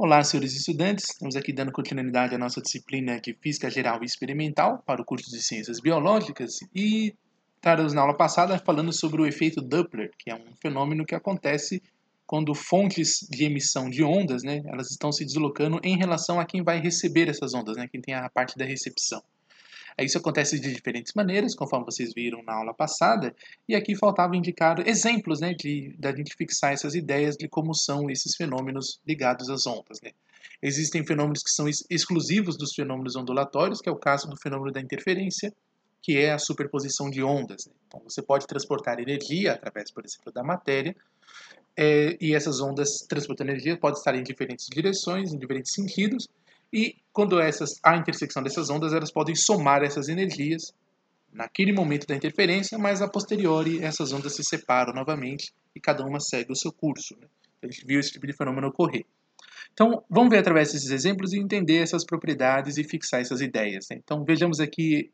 Olá, senhores estudantes. Estamos aqui dando continuidade à nossa disciplina de Física Geral e Experimental para o curso de Ciências Biológicas e estávamos na aula passada falando sobre o efeito Doppler, que é um fenômeno que acontece quando fontes de emissão de ondas, elas estão se deslocando em relação a quem vai receber essas ondas, quem tem a parte da recepção. Isso acontece de diferentes maneiras, conforme vocês viram na aula passada, e aqui faltava indicar exemplos, da gente fixar essas ideias de como são esses fenômenos ligados às ondas, Existem fenômenos que são exclusivos dos fenômenos ondulatórios, que é o caso do fenômeno da interferência, que é a superposição de ondas. Então, você pode transportar energia através, por exemplo, da matéria, e essas ondas transportando energia podem estar em diferentes direções, em diferentes sentidos, e quando a intersecção dessas ondas, elas podem somar essas energias naquele momento da interferência, mas a posteriori essas ondas se separam novamente e cada uma segue o seu curso. A gente viu esse tipo de fenômeno ocorrer. Então, vamos ver através desses exemplos e entender essas propriedades e fixar essas ideias. Então, vejamos aqui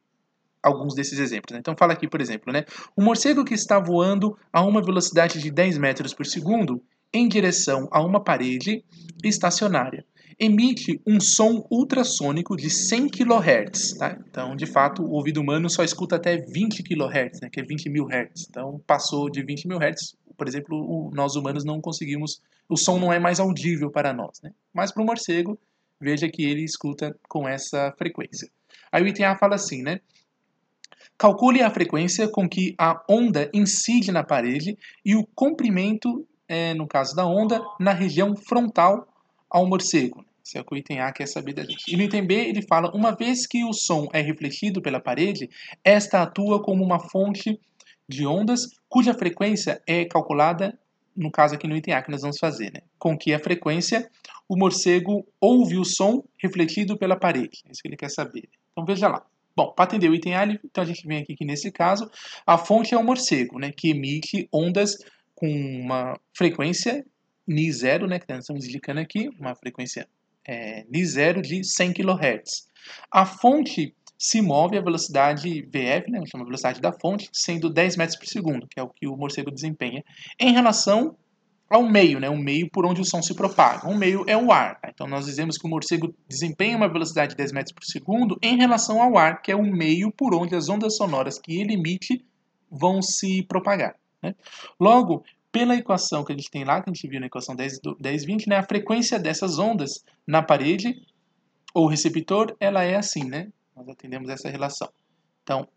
alguns desses exemplos. Então, fala aqui, por exemplo, um morcego que está voando a uma velocidade de 10 metros por segundo em direção a uma parede estacionária. Emite um som ultrassônico de 100 kHz. Tá? Então, de fato, o ouvido humano só escuta até 20 kHz, que é 20 mil Hz. Então, passou de 20 mil Hz, por exemplo, nós humanos não conseguimos, o som não é mais audível para nós. Mas para o morcego, veja que ele escuta com essa frequência. Aí o item A fala assim, calcule a frequência com que a onda incide na parede e o comprimento, no caso da onda, na região frontal ao morcego. Esse é o que o item A quer saber da gente. E no item B ele fala, uma vez que o som é refletido pela parede, esta atua como uma fonte de ondas cuja frequência é calculada, no caso aqui no item A que nós vamos fazer, com que a frequência o morcego ouve o som refletido pela parede. É isso que ele quer saber. Então veja lá. Bom, para atender o item A, então a gente vem aqui que nesse caso, a fonte é o morcego, que emite ondas com uma frequência Ni0, que nós estamos indicando aqui, uma frequência Ni0 de 100 kHz. A fonte se move a velocidade VF, chama a velocidade da fonte, sendo 10 metros por segundo, que é o que o morcego desempenha, em relação ao meio, o meio por onde o som se propaga. O meio é o ar. Então, nós dizemos que o morcego desempenha uma velocidade de 10 metros por segundo em relação ao ar, que é o meio por onde as ondas sonoras que ele emite vão se propagar. Logo, pela equação que a gente tem lá, que a gente viu na equação 1020, a frequência dessas ondas na parede ou receptor, ela é assim, Nós atendemos essa relação. Então,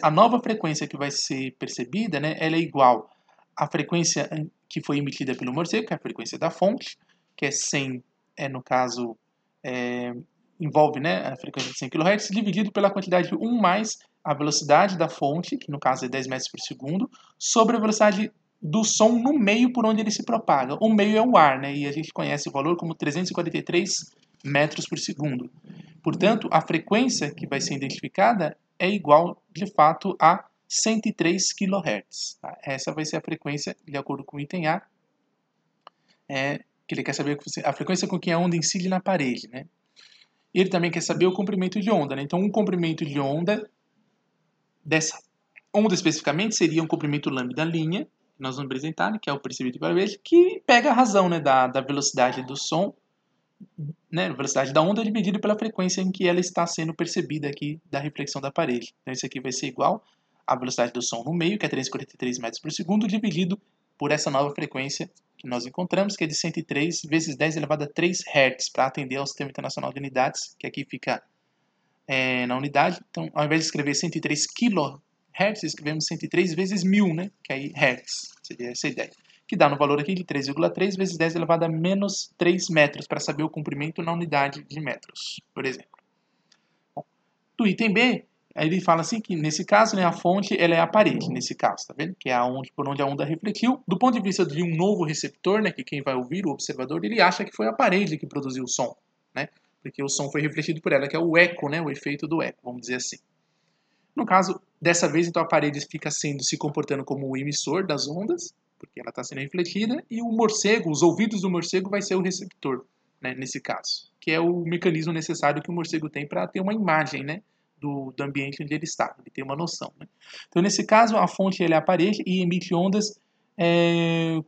a nova frequência que vai ser percebida, ela é igual à frequência que foi emitida pelo morcego, que é a frequência da fonte, que é 100, no caso, envolve a frequência de 100 kHz, dividido pela quantidade de 1 mais a velocidade da fonte, que no caso é 10 metros por segundo, sobre a velocidade do som no meio por onde ele se propaga. O meio é o ar, e a gente conhece o valor como 343 metros por segundo. Portanto, a frequência que vai ser identificada é igual, de fato, a 103 kHz. Tá? Essa vai ser a frequência, de acordo com o item A, que ele quer saber a frequência com que a onda incide na parede. Ele também quer saber o comprimento de onda. Então, um comprimento de onda dessa onda especificamente seria um comprimento lambda linha, que nós vamos apresentar, que é o percebido pela vez, que pega a razão da velocidade do som, a velocidade da onda dividida pela frequência em que ela está sendo percebida aqui da reflexão da parede. Então, isso aqui vai ser igual à velocidade do som no meio, que é 343 metros por segundo, dividido por essa nova frequência que nós encontramos, que é de 103 vezes 10 elevado a 3 Hz, para atender ao Sistema Internacional de Unidades, que aqui fica na unidade. Então, ao invés de escrever 103 kHz, escrevemos 103 vezes 1000, que aí Hz, seria essa a ideia. Que dá no valor aqui de 3,3 vezes 10 elevado a menos 3 metros, para saber o comprimento na unidade de metros, por exemplo. Bom, do item B, aí ele fala assim que, nesse caso, a fonte ela é a parede, nesse caso, tá vendo? Que é por onde a onda refletiu. Do ponto de vista de um novo receptor, que quem vai ouvir, o observador, ele acha que foi a parede que produziu o som, porque o som foi refletido por ela, que é o eco, o efeito do eco, vamos dizer assim. No caso, dessa vez, então, a parede fica se comportando como o emissor das ondas, porque ela está sendo refletida, e o morcego, os ouvidos do morcego vai ser o receptor, nesse caso, que é o mecanismo necessário que o morcego tem para ter uma imagem, do ambiente onde ele está, ele tem uma noção. Então, nesse caso, a fonte é a parede e emite ondas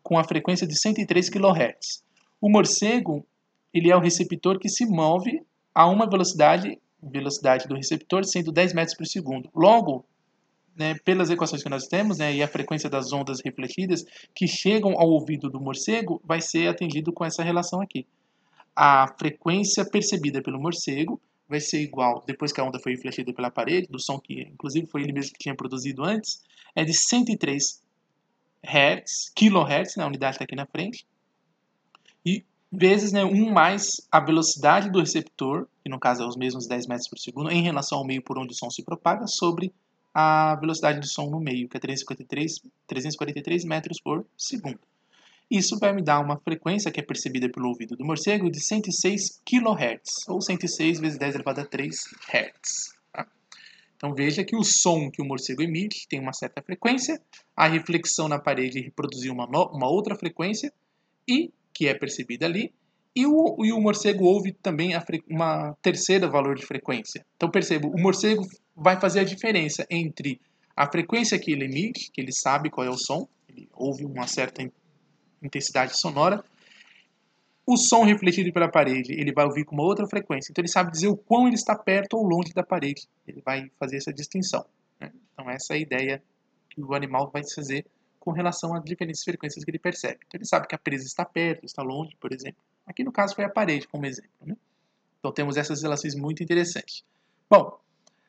com a frequência de 103 kHz. O morcego, ele é o receptor que se move a uma velocidade do receptor sendo 10 metros por segundo. Logo, né, pelas equações que nós temos, né, e a frequência das ondas refletidas que chegam ao ouvido do morcego vai ser atendido com essa relação aqui. A frequência percebida pelo morcego vai ser igual, depois que a onda foi refletida pela parede, do som que inclusive foi ele mesmo que tinha produzido antes, é de 103 Hz, kHz, né, a unidade está aqui na frente, e vezes, né, 1 mais a velocidade do receptor, que no caso é os mesmos 10 metros por segundo, em relação ao meio por onde o som se propaga, sobre a velocidade do som no meio, que é 343 metros por segundo. Isso vai me dar uma frequência que é percebida pelo ouvido do morcego de 106 kHz, ou 106 vezes 10 elevado a 3 Hz. Tá? Então veja que o som que o morcego emite tem uma certa frequência, a reflexão na parede reproduziu uma outra frequência, e que é percebida ali, e o morcego ouve também uma terceira valor de frequência. Então perceba, o morcego vai fazer a diferença entre a frequência que ele emite, que ele sabe qual é o som, ele ouve uma certa intensidade sonora, o som refletido pela parede ele vai ouvir com uma outra frequência, então ele sabe dizer o quão ele está perto ou longe da parede, ele vai fazer essa distinção. Né? Então essa é a ideia que o animal vai fazer com relação às diferentes frequências que ele percebe. Então ele sabe que a presa está perto, está longe, por exemplo. Aqui no caso foi a parede como exemplo. Né? Então temos essas relações muito interessantes. Bom,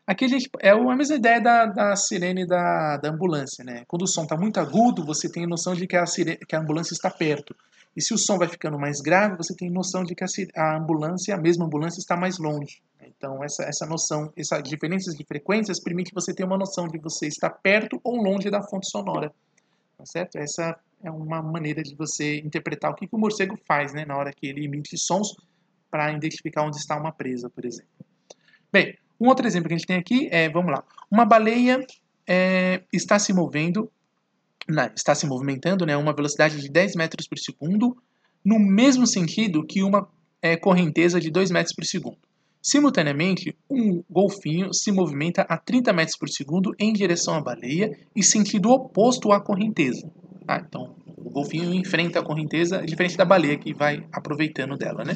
aqui a gente é a mesma ideia da sirene da ambulância. Né? Quando o som está muito agudo, você tem a noção de que a ambulância está perto. E se o som vai ficando mais grave, você tem noção de que a mesma ambulância está mais longe. Então essa noção, essas diferenças de frequências permite você ter uma noção de você estar perto ou longe da fonte sonora. Tá certo? Essa é uma maneira de você interpretar o que o morcego faz, né, na hora que ele emite sons para identificar onde está uma presa, por exemplo. Bem, um outro exemplo que a gente tem aqui é, vamos lá, uma baleia está se movimentando, né, a uma velocidade de 10 metros por segundo, no mesmo sentido que uma correnteza de 2 metros por segundo. Simultaneamente, um golfinho se movimenta a 30 metros por segundo em direção à baleia e sentido oposto à correnteza. Então, o golfinho enfrenta a correnteza, diferente da baleia que vai aproveitando dela, né?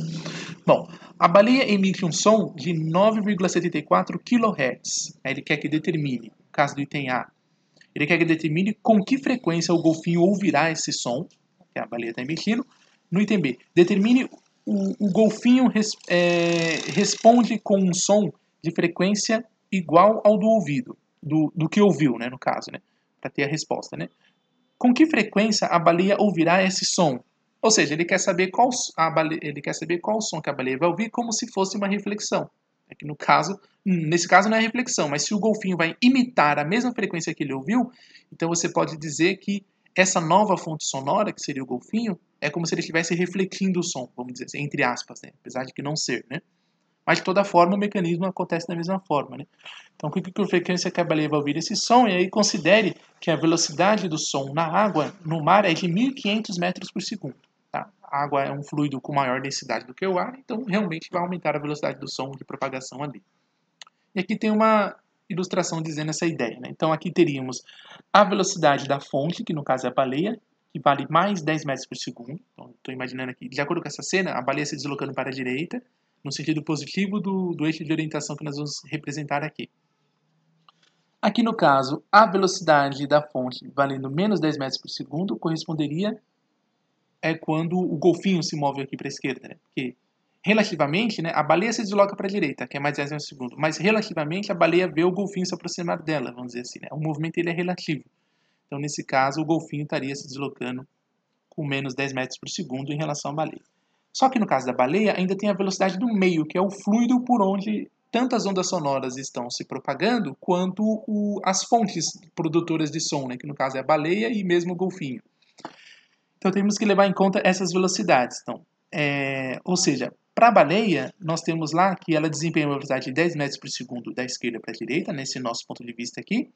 Bom, a baleia emite um som de 9,74 kHz. Ele quer que determine, no caso do item A, ele quer que determine com que frequência o golfinho ouvirá esse som que a baleia está emitindo. No item B, determine o golfinho responde com um som de frequência igual ao do ouvido, do que ouviu, né, no caso, né, para ter a resposta, né? Com que frequência a baleia ouvirá esse som? Ou seja, ele quer saber qual o som que a baleia vai ouvir como se fosse uma reflexão. É que nesse caso não é reflexão, mas se o golfinho vai imitar a mesma frequência que ele ouviu, então você pode dizer que essa nova fonte sonora, que seria o golfinho, é como se ele estivesse refletindo o som, vamos dizer assim, entre aspas, né? Apesar de que não ser, né? Mas de toda forma o mecanismo acontece da mesma forma, né? Então, com que frequência que a baleia vai ouvir esse som? E aí considere que a velocidade do som na água, no mar, é de 1.500 metros por segundo. Tá? A água é um fluido com maior densidade do que o ar, então realmente vai aumentar a velocidade do som de propagação ali. E aqui tem uma ilustração dizendo essa ideia. Né? Então aqui teríamos a velocidade da fonte, que no caso é a baleia, que vale mais 10 metros por segundo. Então estou imaginando aqui, de acordo com essa cena, a baleia se deslocando para a direita, no sentido positivo do eixo de orientação que nós vamos representar aqui. Aqui no caso, a velocidade da fonte valendo menos 10 metros por segundo corresponderia quando o golfinho se move aqui para a esquerda, né? Porque relativamente, né, a baleia se desloca para a direita, que é mais 10 metros por segundo, mas relativamente a baleia vê o golfinho se aproximar dela, vamos dizer assim, né? O movimento ele é relativo. Então, nesse caso, o golfinho estaria se deslocando com menos 10 metros por segundo em relação à baleia. Só que no caso da baleia, ainda tem a velocidade do meio, que é o fluido por onde tanto as ondas sonoras estão se propagando, quanto as fontes produtoras de som, né, que no caso é a baleia e mesmo o golfinho. Então temos que levar em conta essas velocidades. Então, ou seja, para a baleia, nós temos lá que ela desempenha uma velocidade de 10 metros por segundo da esquerda para a direita, nesse nosso ponto de vista aqui.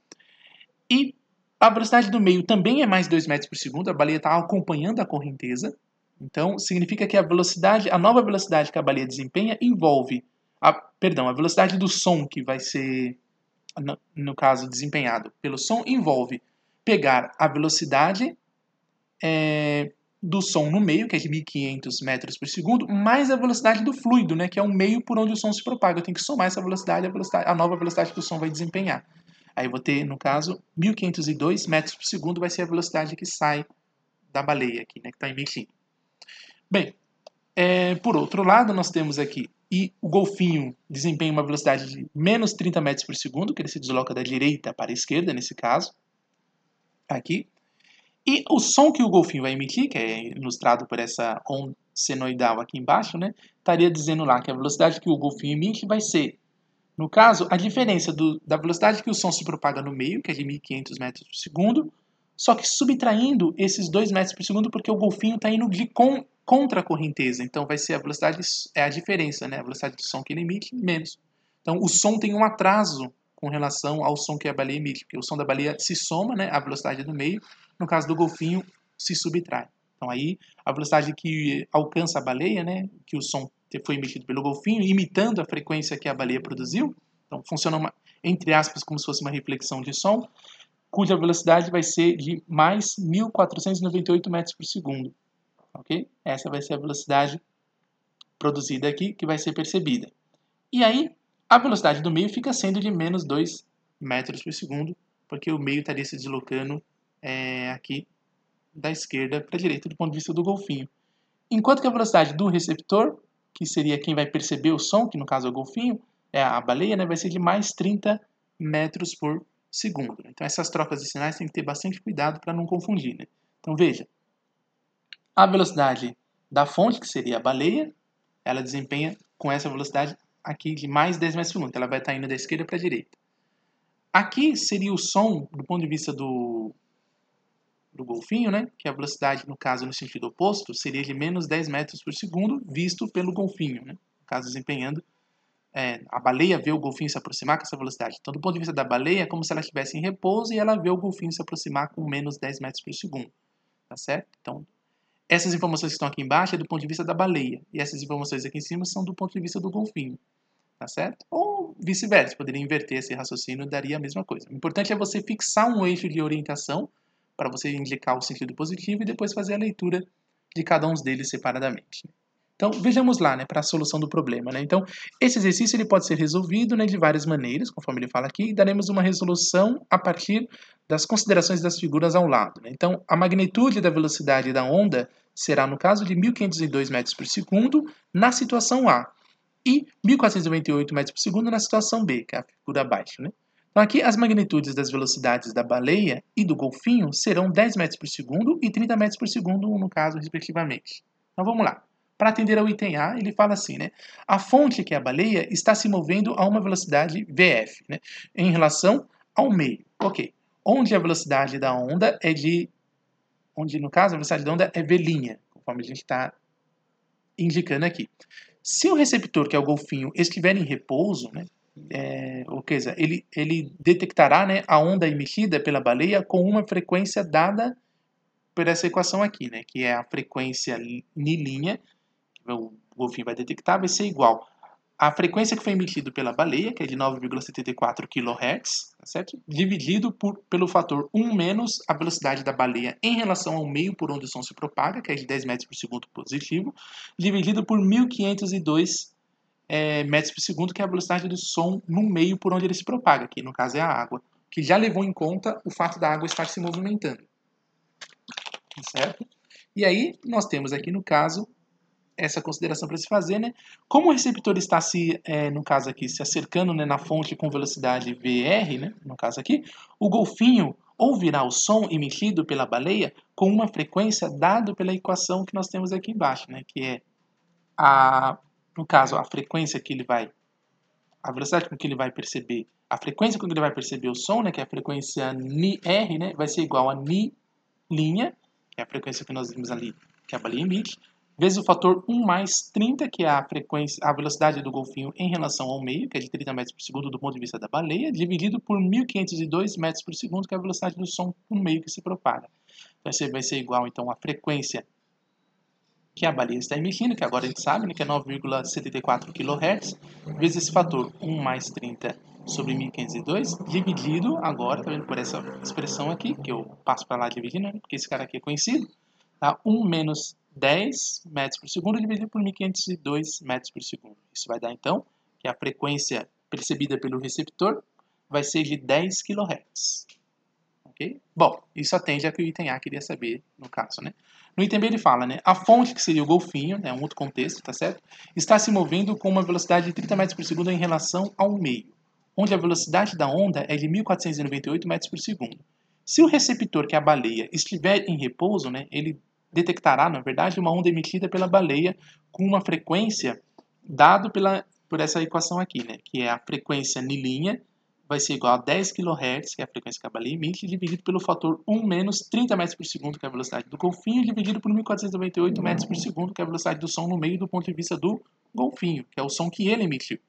E a velocidade do meio também é mais 2 metros por segundo, a baleia está acompanhando a correnteza. Então, significa que a nova velocidade que a baleia desempenha envolve a velocidade do som que vai ser, no caso, desempenhado pelo som, envolve pegar a velocidade do som no meio, que é de 1.500 metros por segundo, mais a velocidade do fluido, né, que é o meio por onde o som se propaga. Eu tenho que somar essa velocidade, a nova velocidade que o som vai desempenhar. Aí eu vou ter, no caso, 1.502 metros por segundo vai ser a velocidade que sai da baleia aqui, né, que está emitindo. Bem, por outro lado, nós temos aqui, e o golfinho desempenha uma velocidade de menos 30 metros por segundo, que ele se desloca da direita para a esquerda, nesse caso, aqui. E o som que o golfinho vai emitir, que é ilustrado por essa onda senoidal aqui embaixo, né, estaria dizendo lá que a velocidade que o golfinho emite vai ser, no caso, a diferença da velocidade que o som se propaga no meio, que é de 1.500 metros por segundo, só que subtraindo esses 2 metros por segundo, porque o golfinho está indo contra a correnteza. Então vai ser a velocidade, é a diferença, né? A velocidade do som que ele emite, menos. Então o som tem um atraso com relação ao som que a baleia emite, porque o som da baleia se soma, né, à velocidade do meio, no caso do golfinho, se subtrai. Então aí a velocidade que alcança a baleia, né, que o som foi emitido pelo golfinho, imitando a frequência que a baleia produziu, então funciona, entre aspas, como se fosse uma reflexão de som, cuja velocidade vai ser de mais 1.498 metros por segundo. Ok? Essa vai ser a velocidade produzida aqui, que vai ser percebida. E aí, a velocidade do meio fica sendo de menos 2 metros por segundo, porque o meio estaria se deslocando aqui da esquerda para a direita do ponto de vista do golfinho. Enquanto que a velocidade do receptor, que seria quem vai perceber o som, que no caso é o golfinho, é a baleia, né, vai ser de mais 30 metros por segundo. Então essas trocas de sinais tem que ter bastante cuidado para não confundir, né? Então veja, a velocidade da fonte, que seria a baleia, ela desempenha com essa velocidade aqui de mais 10 metros por segundo. Ela vai estar indo da esquerda para a direita. Aqui seria o som, do ponto de vista do golfinho, né? Que a velocidade, no caso, no sentido oposto, seria de menos 10 metros por segundo, visto pelo golfinho, né? No caso, desempenhando. A baleia vê o golfinho se aproximar com essa velocidade. Então, do ponto de vista da baleia, é como se ela estivesse em repouso e ela vê o golfinho se aproximar com menos 10 metros por segundo. Tá certo? Então, essas informações que estão aqui embaixo é do ponto de vista da baleia. E essas informações aqui em cima são do ponto de vista do golfinho. Tá certo? Ou vice-versa. Poderia inverter esse raciocínio e daria a mesma coisa. O importante é você fixar um eixo de orientação para você indicar o sentido positivo e depois fazer a leitura de cada um deles separadamente. Então, vejamos lá, né, para a solução do problema. Né? Então, esse exercício ele pode ser resolvido, né, de várias maneiras, conforme ele fala aqui, e daremos uma resolução a partir das considerações das figuras ao lado. Né? Então, a magnitude da velocidade da onda será, no caso, de 1.502 metros por segundo na situação A e 1.498 metros por segundo na situação B, que é a figura abaixo. Né? Então, aqui, as magnitudes das velocidades da baleia e do golfinho serão 10 metros por segundo e 30 metros por segundo, no caso, respectivamente. Então, vamos lá. Para atender ao item A, ele fala assim, né? A fonte, que é a baleia, está se movendo a uma velocidade VF, né? Em relação ao meio. Ok. Onde a velocidade da onda é de... Onde, no caso, a velocidade da onda é V', conforme a gente está indicando aqui. Se o receptor, que é o golfinho, estiver em repouso, né? Ou seja, ele detectará, né, a onda emitida pela baleia com uma frequência dada por essa equação aqui, né? Que é a frequência N', o golfinho vai detectar, vai ser igual à frequência que foi emitida pela baleia, que é de 9,74 kHz, tá certo? Dividido pelo fator 1 menos a velocidade da baleia em relação ao meio por onde o som se propaga, que é de 10 metros por segundo positivo, dividido por 1.502 metros por segundo, que é a velocidade do som no meio por onde ele se propaga, que no caso é a água, que já levou em conta o fato da água estar se movimentando. Certo? E aí, nós temos aqui no caso essa consideração para se fazer, né? Como o receptor está no caso aqui, se acercando, né, na fonte com velocidade VR, né, no caso aqui, o golfinho ouvirá o som emitido pela baleia com uma frequência dada pela equação que nós temos aqui embaixo, né, que é no caso, a frequência que ele vai, a velocidade com que ele vai perceber, a frequência com que ele vai perceber o som, né, que é a frequência NR, né, vai ser igual a Ni', que é a frequência que nós vimos ali, que a baleia emite, vezes o fator 1 mais 30, que é a velocidade do golfinho em relação ao meio, que é de 30 metros por segundo do ponto de vista da baleia, dividido por 1.502 metros por segundo, que é a velocidade do som no meio que se propaga. Então, vai ser igual, então, à frequência que a baleia está emitindo, que agora a gente sabe, né, que é 9,74 kHz, vezes esse fator 1 mais 30 sobre 1.502, dividido agora, tá vendo, por essa expressão aqui, que eu passo para lá dividindo, né, porque esse cara aqui é conhecido, Tá? 1 menos 10 metros por segundo dividido por 1502 metros por segundo. Isso vai dar, então, que a frequência percebida pelo receptor vai ser de 10 kHz. Okay? Bom, isso atende a que o item A queria saber, no caso, né? No item B ele fala, né? A fonte, que seria o golfinho, né? Um outro contexto, tá certo? Está se movendo com uma velocidade de 30 metros por segundo em relação ao meio, onde a velocidade da onda é de 1498 metros por segundo. Se o receptor, que é a baleia, estiver em repouso, né? Ele detectará, na verdade, uma onda emitida pela baleia com uma frequência dado por essa equação aqui, né? Que é a frequência nilinha, vai ser igual a 10 kHz, que é a frequência que a baleia emite, dividido pelo fator 1 menos 30 metros por segundo, que é a velocidade do golfinho, dividido por 1498 metros por segundo, que é a velocidade do som no meio do ponto de vista do golfinho, que é o som que ele emitiu.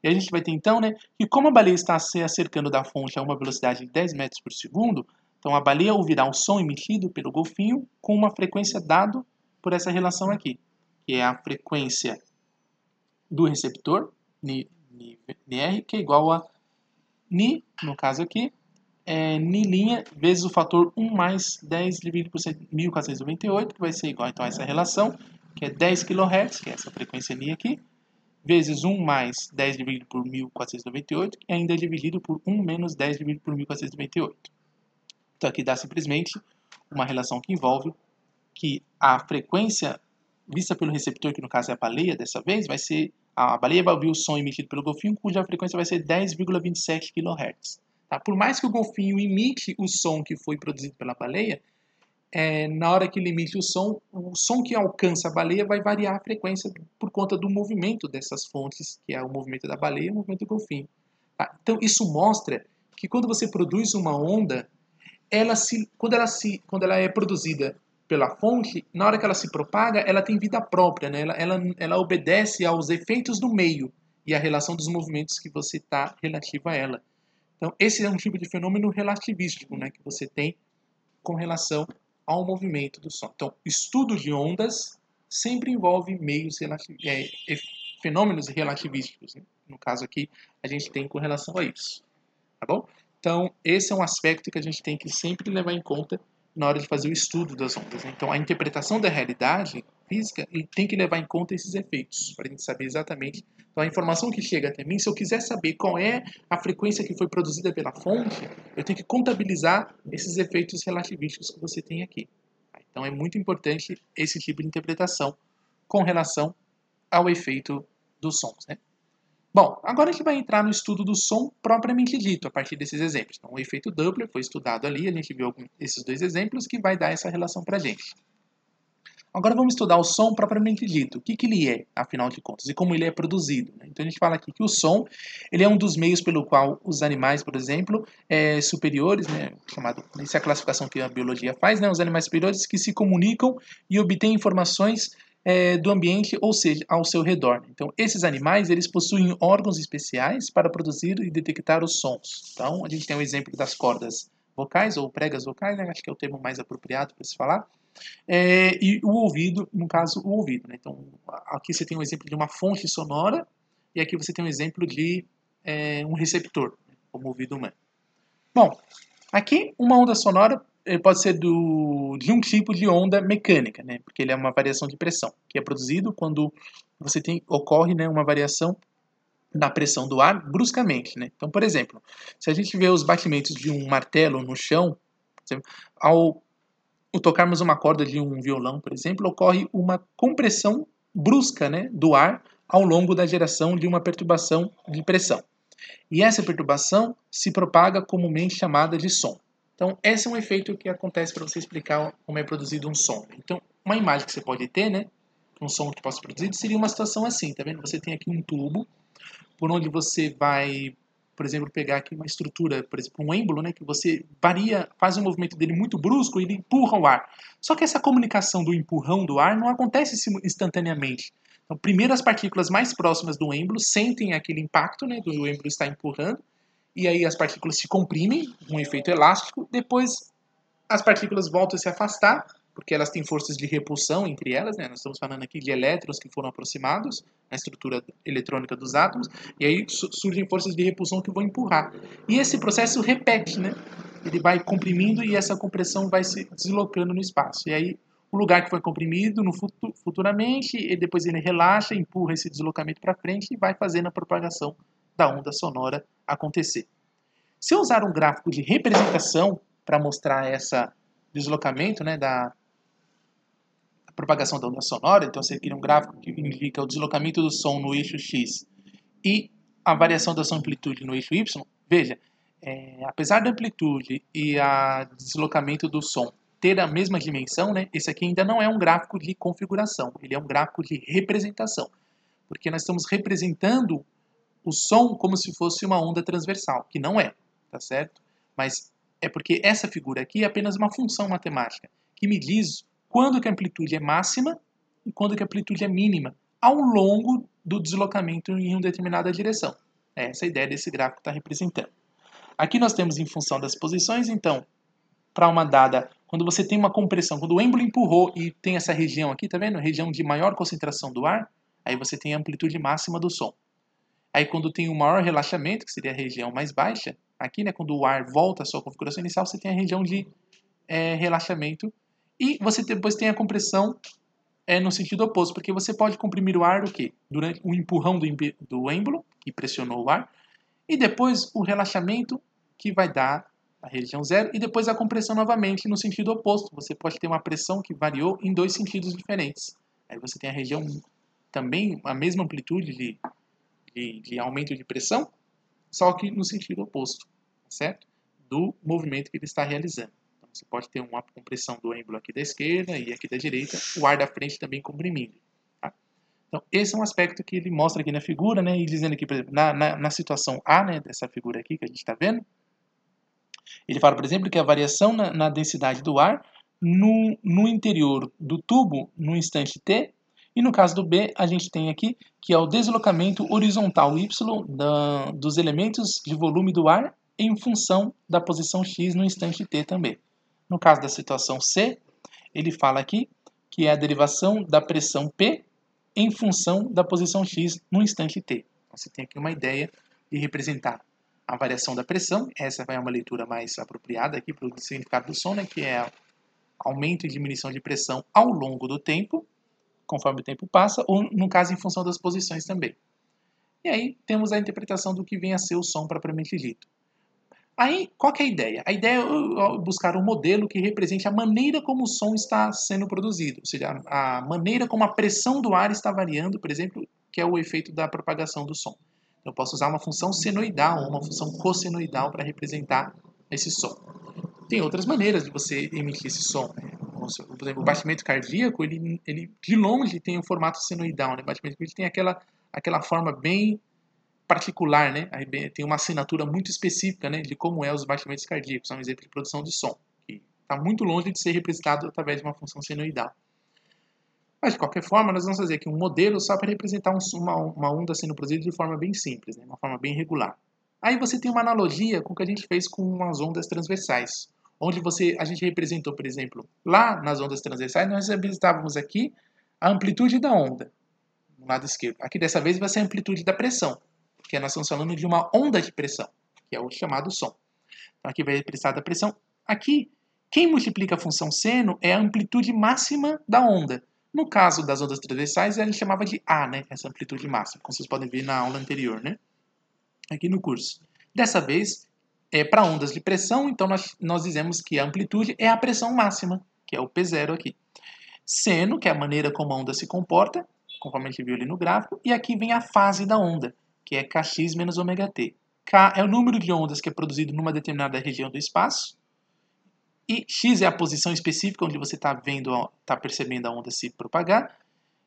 E a gente vai ter então, né, que como a baleia está se acercando da fonte a uma velocidade de 10 metros por segundo, então a baleia ouvirá o som emitido pelo golfinho com uma frequência dado por essa relação aqui, que é a frequência do receptor, Nr, que é igual a Ni, no caso aqui, é Ni' vezes o fator 1 mais 10 dividido por 1498, que vai ser igual então a essa relação, que é 10 kHz, que é essa frequência Ni aqui, vezes 1 mais 10 dividido por 1498, que ainda é dividido por 1 menos 10 dividido por 1498. Então aqui dá simplesmente uma relação que envolve que a frequência vista pelo receptor, que no caso é a baleia dessa vez, vai ser a baleia vai ouvir o som emitido pelo golfinho, cuja frequência vai ser 10,27 kHz. Tá? Por mais que o golfinho imite o som que foi produzido pela baleia, na hora que ele emite o som que alcança a baleia vai variar a frequência por conta do movimento dessas fontes, que é o movimento da baleia e o movimento do golfinho. Tá? Então isso mostra que quando você produz uma onda, quando ela é produzida pela fonte, na hora que ela se propaga, ela tem vida própria, né? Ela obedece aos efeitos do meio e à relação dos movimentos que você está relativa a ela. Então, esse é um tipo de fenômeno relativístico, né, que você tem com relação ao movimento do som. Então, estudo de ondas sempre envolve fenômenos relativísticos. Né? No caso aqui, a gente tem com relação a isso. Tá bom? Então, esse é um aspecto que a gente tem que sempre levar em conta na hora de fazer o estudo das ondas. Né? Então, a interpretação da realidade física tem que levar em conta esses efeitos, para a gente saber exatamente. Então, a informação que chega até mim, se eu quiser saber qual é a frequência que foi produzida pela fonte, eu tenho que contabilizar esses efeitos relativísticos que você tem aqui. Então, é muito importante esse tipo de interpretação com relação ao efeito dos sons. Né? Bom, agora a gente vai entrar no estudo do som propriamente dito, a partir desses exemplos. Então, o efeito Doppler foi estudado ali, a gente viu esses dois exemplos que vai dar essa relação para a gente. Agora vamos estudar o som propriamente dito. O que ele é, afinal de contas, e como ele é produzido. Né? Então a gente fala aqui que o som ele é um dos meios pelo qual os animais, por exemplo, superiores, né, essa é a classificação que a biologia faz, né, os animais superiores que se comunicam e obtêm informações do ambiente, ou seja, ao seu redor. Então, esses animais, eles possuem órgãos especiais para produzir e detectar os sons. Então, a gente tem o exemplo das cordas vocais, ou pregas vocais, né? Acho que é o termo mais apropriado para se falar. E o ouvido, no caso, o ouvido. Né? Então, aqui você tem um exemplo de uma fonte sonora, e aqui você tem um exemplo de um receptor, como o ouvido humano. Bom, aqui uma onda sonora pode ser de um tipo de onda mecânica, né? Porque ele é uma variação de pressão, que é produzido quando ocorre, né, uma variação na pressão do ar bruscamente. Né? Então, por exemplo, se a gente vê os batimentos de um martelo no chão, ao tocarmos uma corda de um violão, por exemplo, ocorre uma compressão brusca, né, do ar ao longo da geração de uma perturbação de pressão. E essa perturbação se propaga comumente chamada de som. Então, esse é um efeito que acontece para você explicar como é produzido um som. Então, uma imagem que você pode ter, né, um som que possa ser produzido, seria uma situação assim, tá vendo? Você tem aqui um tubo, por onde você vai, por exemplo, pegar aqui uma estrutura, por exemplo, um êmbolo, né, que você faz um movimento dele muito brusco e ele empurra o ar. Só que essa comunicação do empurrão do ar não acontece instantaneamente. Então, primeiro as partículas mais próximas do êmbolo sentem aquele impacto, né, do êmbolo estar empurrando, e aí as partículas se comprimem, um efeito elástico, depois as partículas voltam a se afastar, porque elas têm forças de repulsão entre elas, né? Nós estamos falando aqui de elétrons que foram aproximados na estrutura eletrônica dos átomos, e aí surgem forças de repulsão que vão empurrar. E esse processo repete, né? Ele vai comprimindo e essa compressão vai se deslocando no espaço. E aí o lugar que foi comprimido futuramente, e depois ele relaxa, empurra esse deslocamento para frente e vai fazendo a propagação da onda sonora acontecer. Se eu usar um gráfico de representação para mostrar esse deslocamento, né, da propagação da onda sonora, então você cria um gráfico que indica o deslocamento do som no eixo X e a variação da sua amplitude no eixo Y, veja, apesar da amplitude e o deslocamento do som ter a mesma dimensão, né, esse aqui ainda não é um gráfico de configuração, ele é um gráfico de representação, porque nós estamos representando o som como se fosse uma onda transversal, que não é, tá certo? Mas é porque essa figura aqui é apenas uma função matemática, que me diz quando que a amplitude é máxima e quando que a amplitude é mínima, ao longo do deslocamento em uma determinada direção. É essa a ideia desse gráfico está representando. Aqui nós temos em função das posições, então, para uma dada, quando você tem uma compressão, quando o êmbolo empurrou e tem essa região aqui, tá vendo? Região de maior concentração do ar, aí você tem a amplitude máxima do som. Aí quando tem o maior relaxamento, que seria a região mais baixa, aqui, né, quando o ar volta à sua configuração inicial, você tem a região de relaxamento. E você depois tem a compressão no sentido oposto, porque você pode comprimir o ar o quê? Durante o empurrão do êmbolo, que pressionou o ar, e depois o relaxamento, que vai dar a região zero, e depois a compressão novamente no sentido oposto. Você pode ter uma pressão que variou em dois sentidos diferentes. Aí você tem a região também, a mesma amplitude de aumento de pressão, só que no sentido oposto, certo? Do movimento que ele está realizando. Então, você pode ter uma compressão do êmbolo aqui da esquerda e aqui da direita, o ar da frente também comprimindo. Tá? Então, esse é um aspecto que ele mostra aqui na figura, né? E dizendo aqui, por exemplo, na situação A, né, dessa figura aqui que a gente está vendo, ele fala, por exemplo, que a variação na densidade do ar no interior do tubo no instante t, e no caso do B, a gente tem aqui que é o deslocamento horizontal y dos elementos de volume do ar em função da posição x no instante t também. No caso da situação C, ele fala aqui que é a derivação da pressão P em função da posição x no instante t. Você tem aqui uma ideia de representar a variação da pressão, essa vai uma leitura mais apropriada aqui para o significado do som, né, que é aumento e diminuição de pressão ao longo do tempo, conforme o tempo passa, ou no caso em função das posições também. E aí temos a interpretação do que vem a ser o som propriamente dito. Aí, qual que é a ideia? A ideia é buscar um modelo que represente a maneira como o som está sendo produzido, ou seja, a maneira como a pressão do ar está variando, por exemplo, que é o efeito da propagação do som. Eu posso usar uma função senoidal ou uma função cossenoidal para representar esse som. Tem outras maneiras de você emitir esse som. Né? Por exemplo, o batimento cardíaco, ele de longe tem um formato senoidal. Né? O batimento cardíaco tem aquela forma bem particular, né? Tem uma assinatura muito específica, né, de como os batimentos cardíacos. É um exemplo de produção de som, que está muito longe de ser representado através de uma função senoidal. Mas, de qualquer forma, nós vamos fazer aqui um modelo só para representar uma onda sendo produzida de forma bem simples, né? Uma forma bem regular. Aí você tem uma analogia com o que a gente fez com as ondas transversais, onde a gente representou, por exemplo, lá nas ondas transversais, nós representávamos aqui a amplitude da onda, no lado esquerdo. Aqui, dessa vez, vai ser a amplitude da pressão, porque nós estamos falando de uma onda de pressão, que é o chamado som. Então, aqui vai representar a pressão. Aqui, quem multiplica a função seno é a amplitude máxima da onda. No caso das ondas transversais, a gente chamava de A, né? Essa amplitude máxima, como vocês podem ver na aula anterior, né? Aqui no curso. Dessa vez, para ondas de pressão, então nós dizemos que a amplitude é a pressão máxima, que é o P0 aqui. Seno, que é a maneira como a onda se comporta, conforme a gente viu ali no gráfico, e aqui vem a fase da onda, que é Kx menos ωt. K é o número de ondas que é produzido numa determinada região do espaço, e x é a posição específica onde você está percebendo a onda se propagar,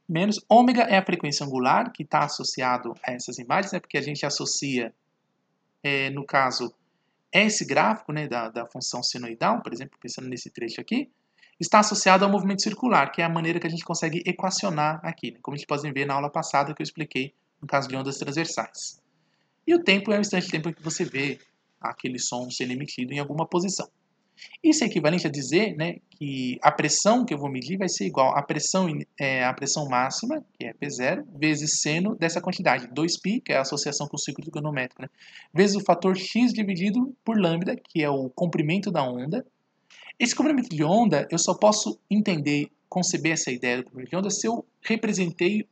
menos ômega é a frequência angular, que está associado a essas imagens, né, porque a gente associa, no caso, esse gráfico, né, da função senoidal, por exemplo, pensando nesse trecho aqui, está associado ao movimento circular, que é a maneira que a gente consegue equacionar aqui, né, como a gente pode ver na aula passada que eu expliquei no caso de ondas transversais. E o tempo é o instante de tempo em que você vê aquele som sendo emitido em alguma posição. Isso é equivalente a dizer, né, que a pressão que eu vou medir vai ser igual à pressão máxima, que é P0, vezes seno dessa quantidade, 2π, que é a associação com o ciclo trigonométrico, né, vezes o fator x dividido por lambda, que é o comprimento da onda, Esse comprimento de onda, eu só posso entender, conceber essa ideia do comprimento de onda se eu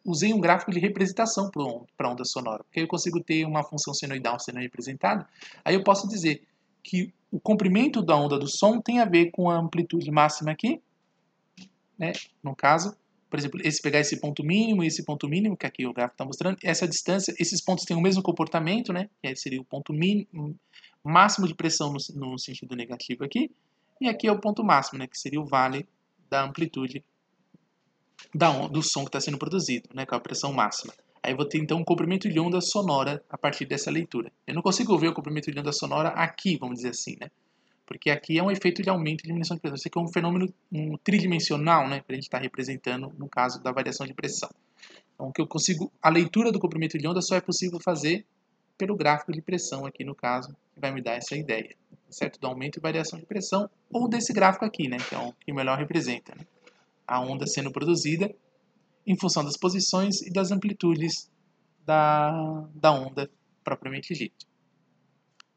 usei um gráfico de representação para a onda sonora. Porque eu consigo ter uma função senoidal sendo representada, aí eu posso dizer que o comprimento da onda do som tem a ver com a amplitude máxima aqui, né? No caso, por exemplo, pegar esse ponto mínimo e esse ponto mínimo, que aqui o gráfico está mostrando, essa distância, esses pontos têm o mesmo comportamento, né? Que aí seria o ponto mínimo, máximo de pressão no sentido negativo aqui, e aqui é o ponto máximo, né? Que seria o vale da amplitude do som que está sendo produzido, né? Com a pressão máxima. Aí eu vou ter então um comprimento de onda sonora a partir dessa leitura. Eu não consigo ver o comprimento de onda sonora aqui, vamos dizer assim, né? Porque aqui é um efeito de aumento e diminuição de pressão. Isso aqui é um fenômeno tridimensional, né? Que a gente está representando no caso da variação de pressão. Então, a leitura do comprimento de onda só é possível fazer pelo gráfico de pressão aqui no caso, que vai me dar essa ideia, certo? Do aumento e variação de pressão, ou desse gráfico aqui, né? Que é o que melhor representa, né? A onda sendo produzida em função das posições e das amplitudes da onda propriamente dita.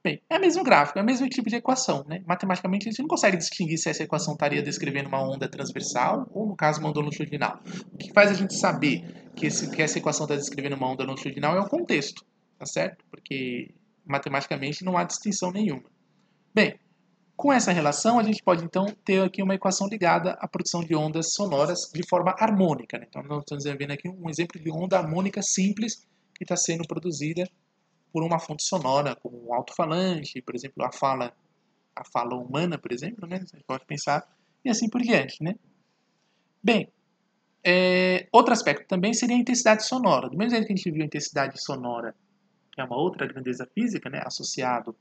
Bem, é o mesmo gráfico, é o mesmo tipo de equação, né? Matematicamente a gente não consegue distinguir se essa equação estaria descrevendo uma onda transversal ou, no caso, uma onda longitudinal. O que faz a gente saber que essa equação está descrevendo uma onda longitudinal é o contexto, tá certo? Porque matematicamente não há distinção nenhuma. Bem, com essa relação a gente pode então ter aqui uma equação ligada à produção de ondas sonoras de forma harmônica, né? Então nós estamos vendo aqui um exemplo de onda harmônica simples que está sendo produzida por uma fonte sonora, como um alto-falante, por exemplo, a fala humana, por exemplo, né? Você pode pensar, e assim por diante, né? Bem, outro aspecto também seria a intensidade sonora. Do mesmo jeito que a gente viu a intensidade sonora, que é uma outra grandeza física, né? Associado,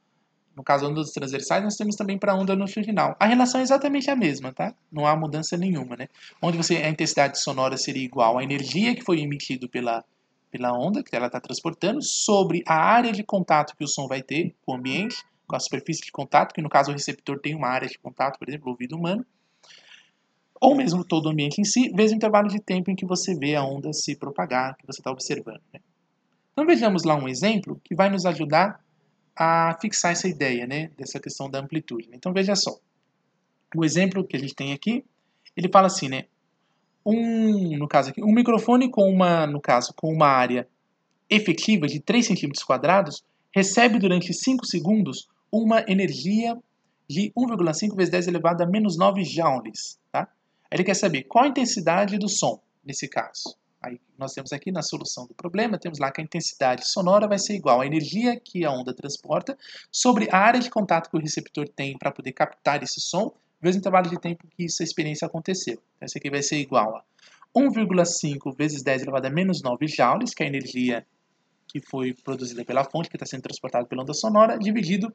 no caso, ondas transversais, nós temos também para a onda longitudinal. A relação é exatamente a mesma, tá? Não há mudança nenhuma, né? Onde a intensidade sonora seria igual à energia que foi emitida pela onda que ela está transportando sobre a área de contato que o som vai ter com o ambiente, com a superfície de contato, que no caso o receptor tem uma área de contato, por exemplo, o ouvido humano, ou mesmo todo o ambiente em si, vezes o intervalo de tempo em que você vê a onda se propagar, que você está observando, né? Então vejamos lá um exemplo que vai nos ajudar a fixar essa ideia, né, dessa questão da amplitude. Então veja só, o exemplo que a gente tem aqui, ele fala assim, né, no caso aqui, um microfone com uma área efetiva de 3 cm², recebe durante 5 segundos uma energia de 1,5 vezes 10 elevado a menos 9 joules. Tá? Ele quer saber qual a intensidade do som, nesse caso. Aí nós temos aqui na solução do problema, temos lá que a intensidade sonora vai ser igual à energia que a onda transporta sobre a área de contato que o receptor tem para poder captar esse som, vezes o intervalo de tempo que essa experiência aconteceu. Então, isso aqui vai ser igual a 1,5 vezes 10 elevado a menos 9 joules, que é a energia que foi produzida pela fonte, que está sendo transportada pela onda sonora, dividido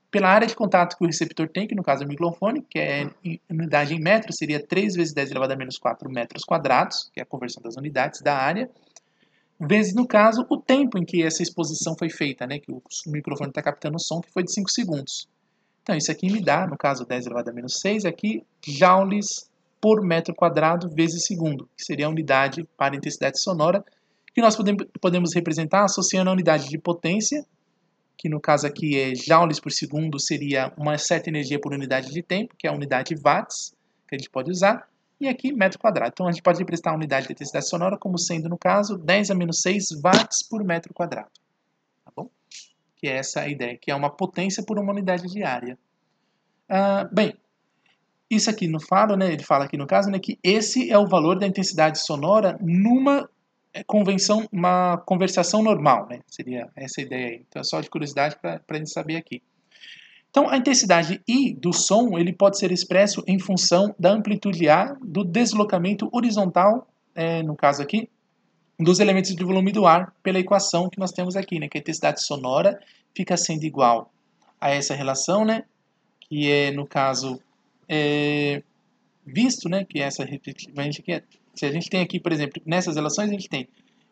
pela área de contato que o receptor tem, que no caso é o microfone, que é unidade em metros, seria 3 vezes 10 elevado a menos 4 metros quadrados, que é a conversão das unidades da área, vezes, no caso, o tempo em que essa exposição foi feita, né, que o microfone está captando o som, que foi de 5 segundos. Então, isso aqui me dá, no caso, 10 elevado a menos 6, aqui, joules por metro quadrado vezes segundo, que seria a unidade para a intensidade sonora, que nós podemos representar associando a unidade de potência, que no caso aqui é joules por segundo, seria uma certa energia por unidade de tempo, que é a unidade watts, que a gente pode usar, e aqui metro quadrado. Então a gente pode representar a unidade de intensidade sonora como sendo, no caso, 10 a menos 6 watts por metro quadrado. Tá bom? Que é essa a ideia, que é uma potência por uma unidade de área. Bem, isso aqui no falo, né, ele fala aqui no caso, né, que esse é o valor da intensidade sonora numa uma conversação normal, né? Seria essa a ideia aí. Então é só de curiosidade para a gente saber aqui. Então a intensidade I do som ele pode ser expresso em função da amplitude A do deslocamento horizontal, no caso aqui, dos elementos de volume do ar pela equação que nós temos aqui, né? Que a intensidade sonora fica sendo igual a essa relação, né? Que é, no caso, visto, né? Que é essa repetitivamente aqui. Se a gente tem aqui, por exemplo, nessas relações a gente tem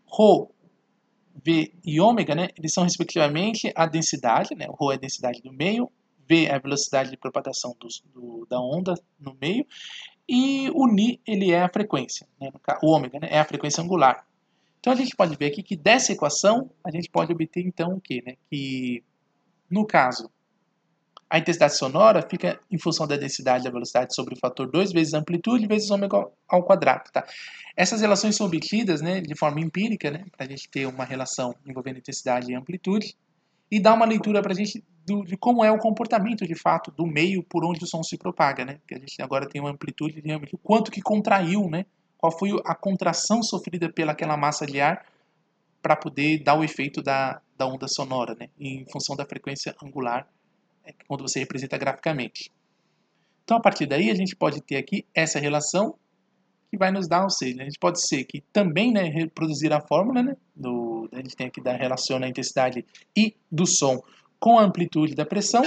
Rho, V e ômega, né? Eles são respectivamente a densidade, né? O Rho é a densidade do meio, V é a velocidade de propagação da onda no meio, e o Ni ele é a frequência, né? O ômega, né? É a frequência angular. Então a gente pode ver aqui que dessa equação a gente pode obter então o quê? Né? Que no caso A intensidade sonora fica em função da densidade da velocidade sobre o fator 2 vezes a amplitude vezes ômega ao quadrado. Tá? Essas relações são obtidas, né, de forma empírica, né, para a gente ter uma relação envolvendo intensidade e amplitude, e dá uma leitura para a gente de como é o comportamento, de fato, do meio por onde o som se propaga. Né? Porque a gente agora tem uma amplitude, o quanto que contraiu, né? Qual foi a contração sofrida pelaquela massa de ar para poder dar o efeito da onda sonora, né? Em função da frequência angular, quando você representa graficamente. Então, a partir daí, a gente pode ter aqui essa relação que vai nos dar, ou seja, a gente pode ser que também, né, reproduzir a fórmula, né, a gente tem aqui da relação da intensidade e do som com a amplitude da pressão,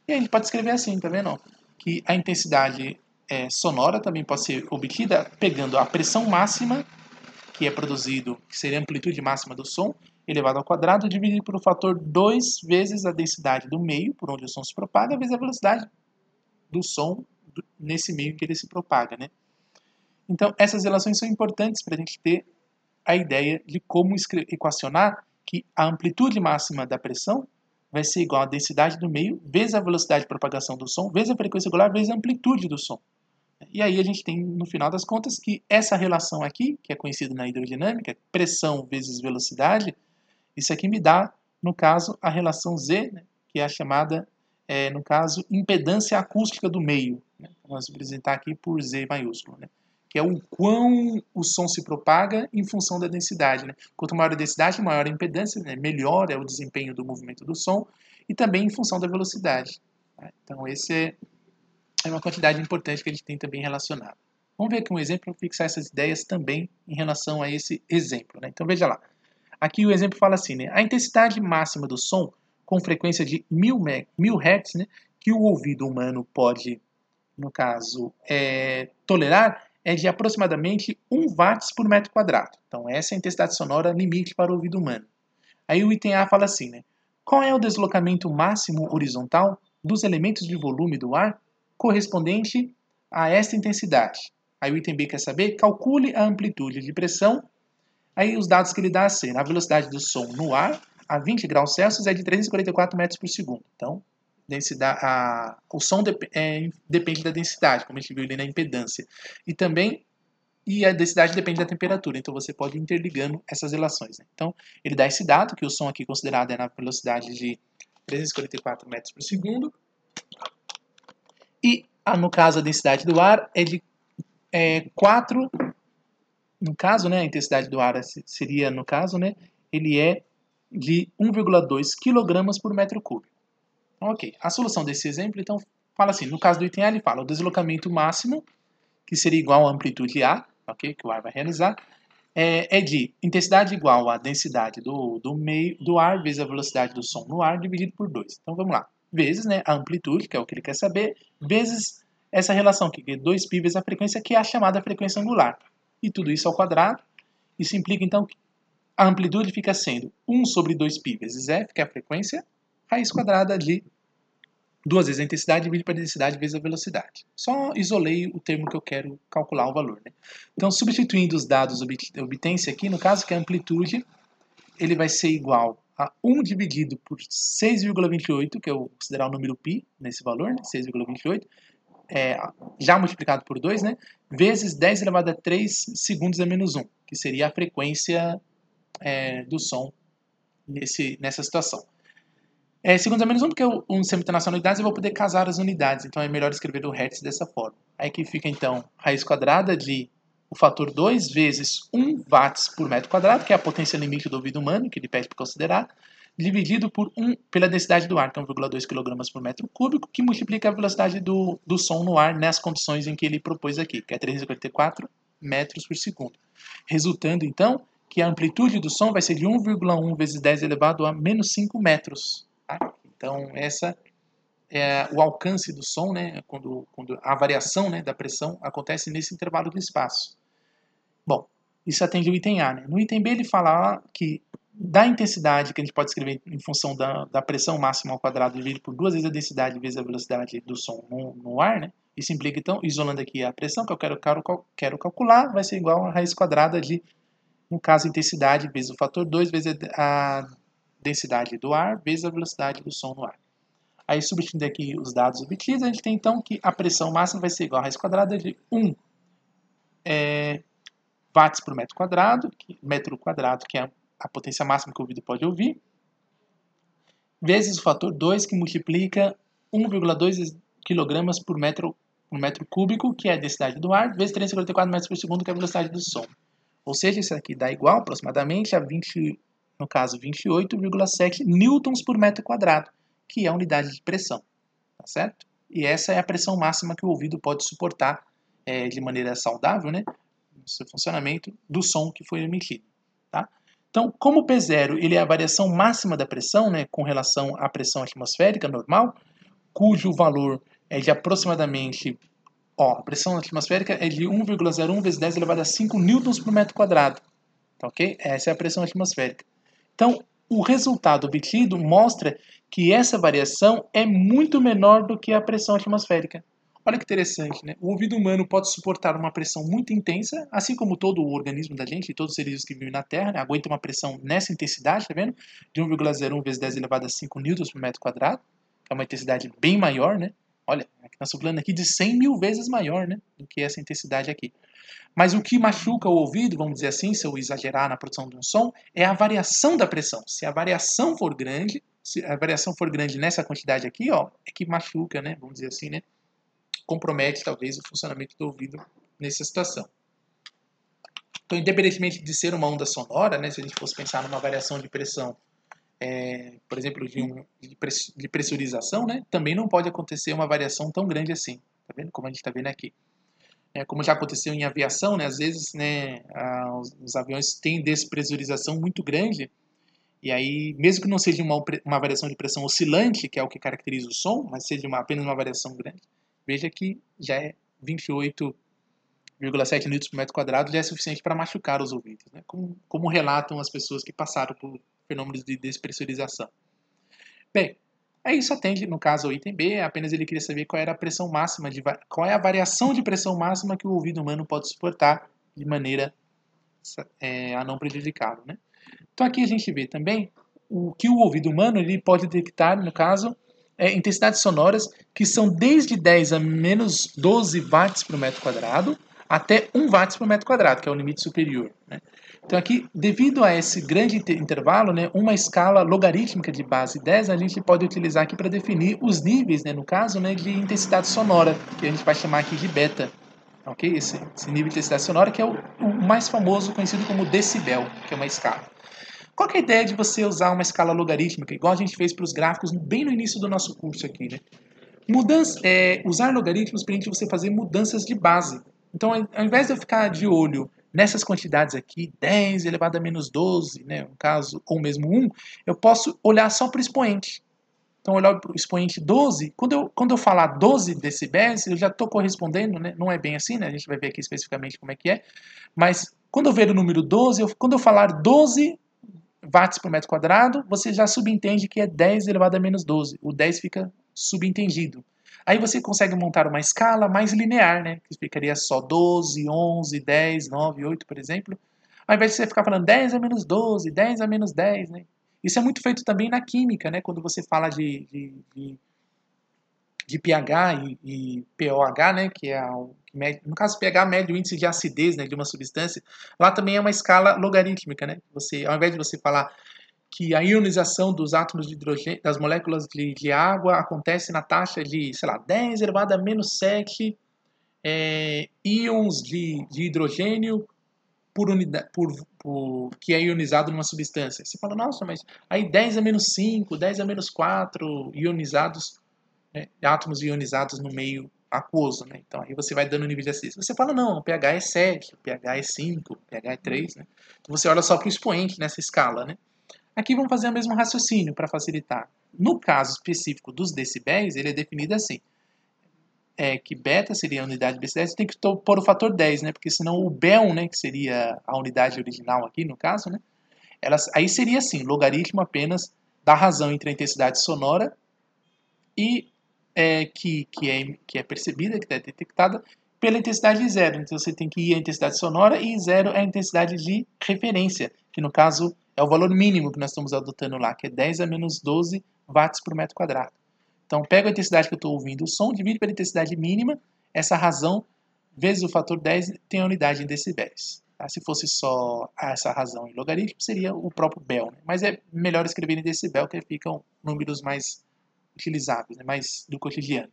e a gente pode escrever assim, tá vendo? Que a intensidade sonora também pode ser obtida pegando a pressão máxima, que é produzido, que seria a amplitude máxima do som, elevado ao quadrado, dividido pelo fator 2 vezes a densidade do meio, por onde o som se propaga, vezes a velocidade do som nesse meio que ele se propaga, né? Então, essas relações são importantes para a gente ter a ideia de como equacionar que a amplitude máxima da pressão vai ser igual à densidade do meio, vezes a velocidade de propagação do som, vezes a frequência angular, vezes a amplitude do som. E aí a gente tem, no final das contas, que essa relação aqui, que é conhecida na hidrodinâmica, pressão vezes velocidade, isso aqui me dá, no caso, a relação Z, né, que é a chamada, no caso, impedância acústica do meio. Né? Vamos representar aqui por Z maiúsculo, né? Que é o quão o som se propaga em função da densidade. Né? Quanto maior a densidade, maior a impedância, né? Melhor é o desempenho do movimento do som, e também em função da velocidade. Tá? Então, esse é uma quantidade importante que a gente tem também relacionado. Vamos ver aqui um exemplo para fixar essas ideias também em relação a esse exemplo. Né? Então, veja lá. Aqui o exemplo fala assim, né? A intensidade máxima do som com frequência de 1000 Hz, né? Que o ouvido humano pode, no caso, tolerar, é de aproximadamente 1 watts por metro quadrado. Então, essa é a intensidade sonora limite para o ouvido humano. Aí o item A fala assim, né? Qual é o deslocamento máximo horizontal dos elementos de volume do ar correspondente a esta intensidade? Aí o item B quer saber, calcule a amplitude de pressão. Aí os dados que ele dá são, a velocidade do som no ar, a 20 graus Celsius, é de 344 metros por segundo. Então, o som depende da densidade, como a gente viu ali na impedância. E a densidade depende da temperatura, então você pode ir interligando essas relações. Né? Então, ele dá esse dado, que o som aqui considerado é na velocidade de 344 metros por segundo. E, no caso, a densidade do ar é de 4... No caso, né, a intensidade do ar seria, no caso, né, ele é de 1,2 kg por metro cúbico. Então, ok. A solução desse exemplo, então, fala assim, no caso do item A, ele fala o deslocamento máximo, que seria igual à amplitude A, ok, que o ar vai realizar, é de intensidade igual à densidade do ar vezes a velocidade do som no ar dividido por 2. Então, vamos lá. Vezes, né, a amplitude, que é o que ele quer saber, vezes essa relação aqui, que é 2π vezes a frequência, que é a chamada frequência angular. E tudo isso ao quadrado. Isso implica, então, que a amplitude fica sendo 1 sobre 2π vezes f, que é a frequência, raiz quadrada de 2 vezes a intensidade dividido para a densidade vezes a velocidade. Só isolei o termo que eu quero calcular o valor. Né? Então, substituindo os dados, obtém-se aqui, no caso, que a amplitude ele vai ser igual a 1 dividido por 6,28, que eu vou considerar o número π nesse valor, né? 6,28, já multiplicado por 2, né? Vezes 10 elevado a 3 segundos a menos 1, que seria a frequência do som nessa situação. Segundos a menos 1, porque um sistema internacional de unidades eu vou poder casar as unidades, então é melhor escrever o Hertz dessa forma. Aí aqui fica então raiz quadrada de o fator 2 vezes 1 watts por metro quadrado, que é a potência limite do ouvido humano, que ele pede para considerar, dividido pela densidade do ar, que é 1,2 kg por metro cúbico, que multiplica a velocidade do som no ar nas condições em que ele propôs aqui, que é 354 metros por segundo. Resultando, então, que a amplitude do som vai ser de 1,1 vezes 10 elevado a menos 5 metros. Tá? Então, essa é o alcance do som, né, quando a variação, né, da pressão acontece nesse intervalo de espaço. Bom, isso atende o item A. Né? No item B, ele fala que da intensidade, que a gente pode escrever em função da pressão máxima ao quadrado dividido por 2 vezes a densidade vezes a velocidade do som no ar, né? Isso implica, então, isolando aqui a pressão que eu quero calcular, vai ser igual a raiz quadrada de, no caso, intensidade vezes o fator 2 vezes a densidade do ar vezes a velocidade do som no ar. Aí, substituindo aqui os dados obtidos, a gente tem então que a pressão máxima vai ser igual a raiz quadrada de 1 watts por metro quadrado, que é a potência máxima que o ouvido pode ouvir, vezes o fator 2, que multiplica 1,2 kg por metro cúbico, que é a densidade do ar, vezes 354 metros por segundo, que é a velocidade do som. Ou seja, isso aqui dá igual aproximadamente a 28,7 newtons por metro quadrado, que é a unidade de pressão, tá certo? E essa é a pressão máxima que o ouvido pode suportar de maneira saudável, né, no seu funcionamento, do som que foi emitido, tá? Então, como o P0 ele é a variação máxima da pressão, né, com relação à pressão atmosférica normal, cujo valor é de aproximadamente, a pressão atmosférica é de 1,01 vezes 10 elevado a 5 newtons por metro quadrado, tá ok? Essa é a pressão atmosférica. Então, o resultado obtido mostra que essa variação é muito menor do que a pressão atmosférica. Olha que interessante, né? O ouvido humano pode suportar uma pressão muito intensa, assim como todo o organismo da gente, todos os seres que vivem na Terra, né, aguenta uma pressão nessa intensidade, tá vendo? De 1,01 vezes 10 elevado a 5 newtons por metro quadrado, que é uma intensidade bem maior, né? Olha, nós estamos falando aqui de 100 mil vezes maior, né, do que essa intensidade aqui. Mas o que machuca o ouvido, vamos dizer assim, se eu exagerar na produção de um som, é a variação da pressão. Se a variação for grande, nessa quantidade aqui, ó, é que machuca, né, vamos dizer assim, né, compromete talvez o funcionamento do ouvido nessa situação. Então, independentemente de ser uma onda sonora, né, se a gente fosse pensar numa variação de pressão, por exemplo, de pressurização, né, também não pode acontecer uma variação tão grande assim, tá vendo? Como a gente está vendo aqui. Como já aconteceu em aviação, né, às vezes, né, os aviões têm despressurização muito grande, e aí, mesmo que não seja uma variação de pressão oscilante, que é o que caracteriza o som, mas seja apenas uma variação grande, veja que já é 28,7 newtons por metro quadrado, já é suficiente para machucar os ouvidos, né, como relatam as pessoas que passaram por fenômenos de despressurização. Bem, aí isso atende, no caso, ao item B, apenas ele queria saber qual era a pressão máxima, qual é a variação de pressão máxima que o ouvido humano pode suportar de maneira a não prejudicá-lo, né? Então aqui a gente vê também o que o ouvido humano ele pode detectar, no caso, intensidades sonoras que são desde 10 a menos 12 watts por metro quadrado até 1 watts por metro quadrado, que é o limite superior, né? Então aqui, devido a esse grande intervalo, né, uma escala logarítmica de base 10 a gente pode utilizar aqui para definir os níveis, né, no caso, né, de intensidade sonora, que a gente vai chamar aqui de beta. Ok? Esse nível de intensidade sonora que é o mais famoso, conhecido como decibel, que é uma escala. Qual que é a ideia de você usar uma escala logarítmica, igual a gente fez para os gráficos bem no início do nosso curso aqui, né? Usar logaritmos permite você fazer mudanças de base. Então, ao invés de eu ficar de olho nessas quantidades aqui, 10 elevado a menos 12, né, no caso, ou mesmo 1, eu posso olhar só para o expoente. Então, olhar para o expoente 12, quando eu falar 12 decibéis, eu já estou correspondendo, né? Não é bem assim, né? A gente vai ver aqui especificamente como é que é. Mas, quando eu ver o número 12, quando eu falar 12 watts por metro quadrado, você já subentende que é 10 elevado a menos 12. O 10 fica subentendido. Aí você consegue montar uma escala mais linear, né? Que ficaria só 12, 11, 10, 9, 8, por exemplo. Ao invés de você ficar falando 10 a menos 12, 10 a menos 10, né? Isso é muito feito também na química, né? Quando você fala de pH e pOH, né? Que é no caso, pH mede o índice de acidez, né, de uma substância. Lá também é uma escala logarítmica, né? Ao invés de você falar que a ionização dos átomos de hidrogênio, das moléculas de água acontece na taxa de, sei lá, 10 elevado a menos 7 íons de hidrogênio por unidade, que é ionizado numa substância. Você fala, nossa, mas aí 10 a menos 5, 10 a menos 4 ionizados, né, átomos ionizados no meio aquoso, né? Então aí você vai dando nível de acidez. Você fala, não, o pH é 7, o pH é 5, o pH é 3, né? Então você olha só para o expoente nessa escala, né? Aqui vamos fazer o mesmo raciocínio para facilitar. No caso específico dos decibéis, ele é definido assim. Que beta seria a unidade de decibéis, tem que pôr o fator 10, né? Porque senão o Bel, né, que seria a unidade original aqui, no caso, né? Aí seria assim, logaritmo apenas da razão entre a intensidade sonora e que é percebida, que é detectada, pela intensidade de zero. Então você tem que ir à intensidade sonora e zero é a intensidade de referência, que no caso é o valor mínimo que nós estamos adotando lá, que é 10 a menos 12 watts por metro quadrado. Então, pego a intensidade que eu estou ouvindo o som, divido pela intensidade mínima, essa razão vezes o fator 10 tem a unidade em decibéis. Tá? Se fosse só essa razão em logaritmo, seria o próprio Bell. Né? Mas é melhor escrever em decibel, que ficam números mais utilizáveis, né? Mais do cotidiano.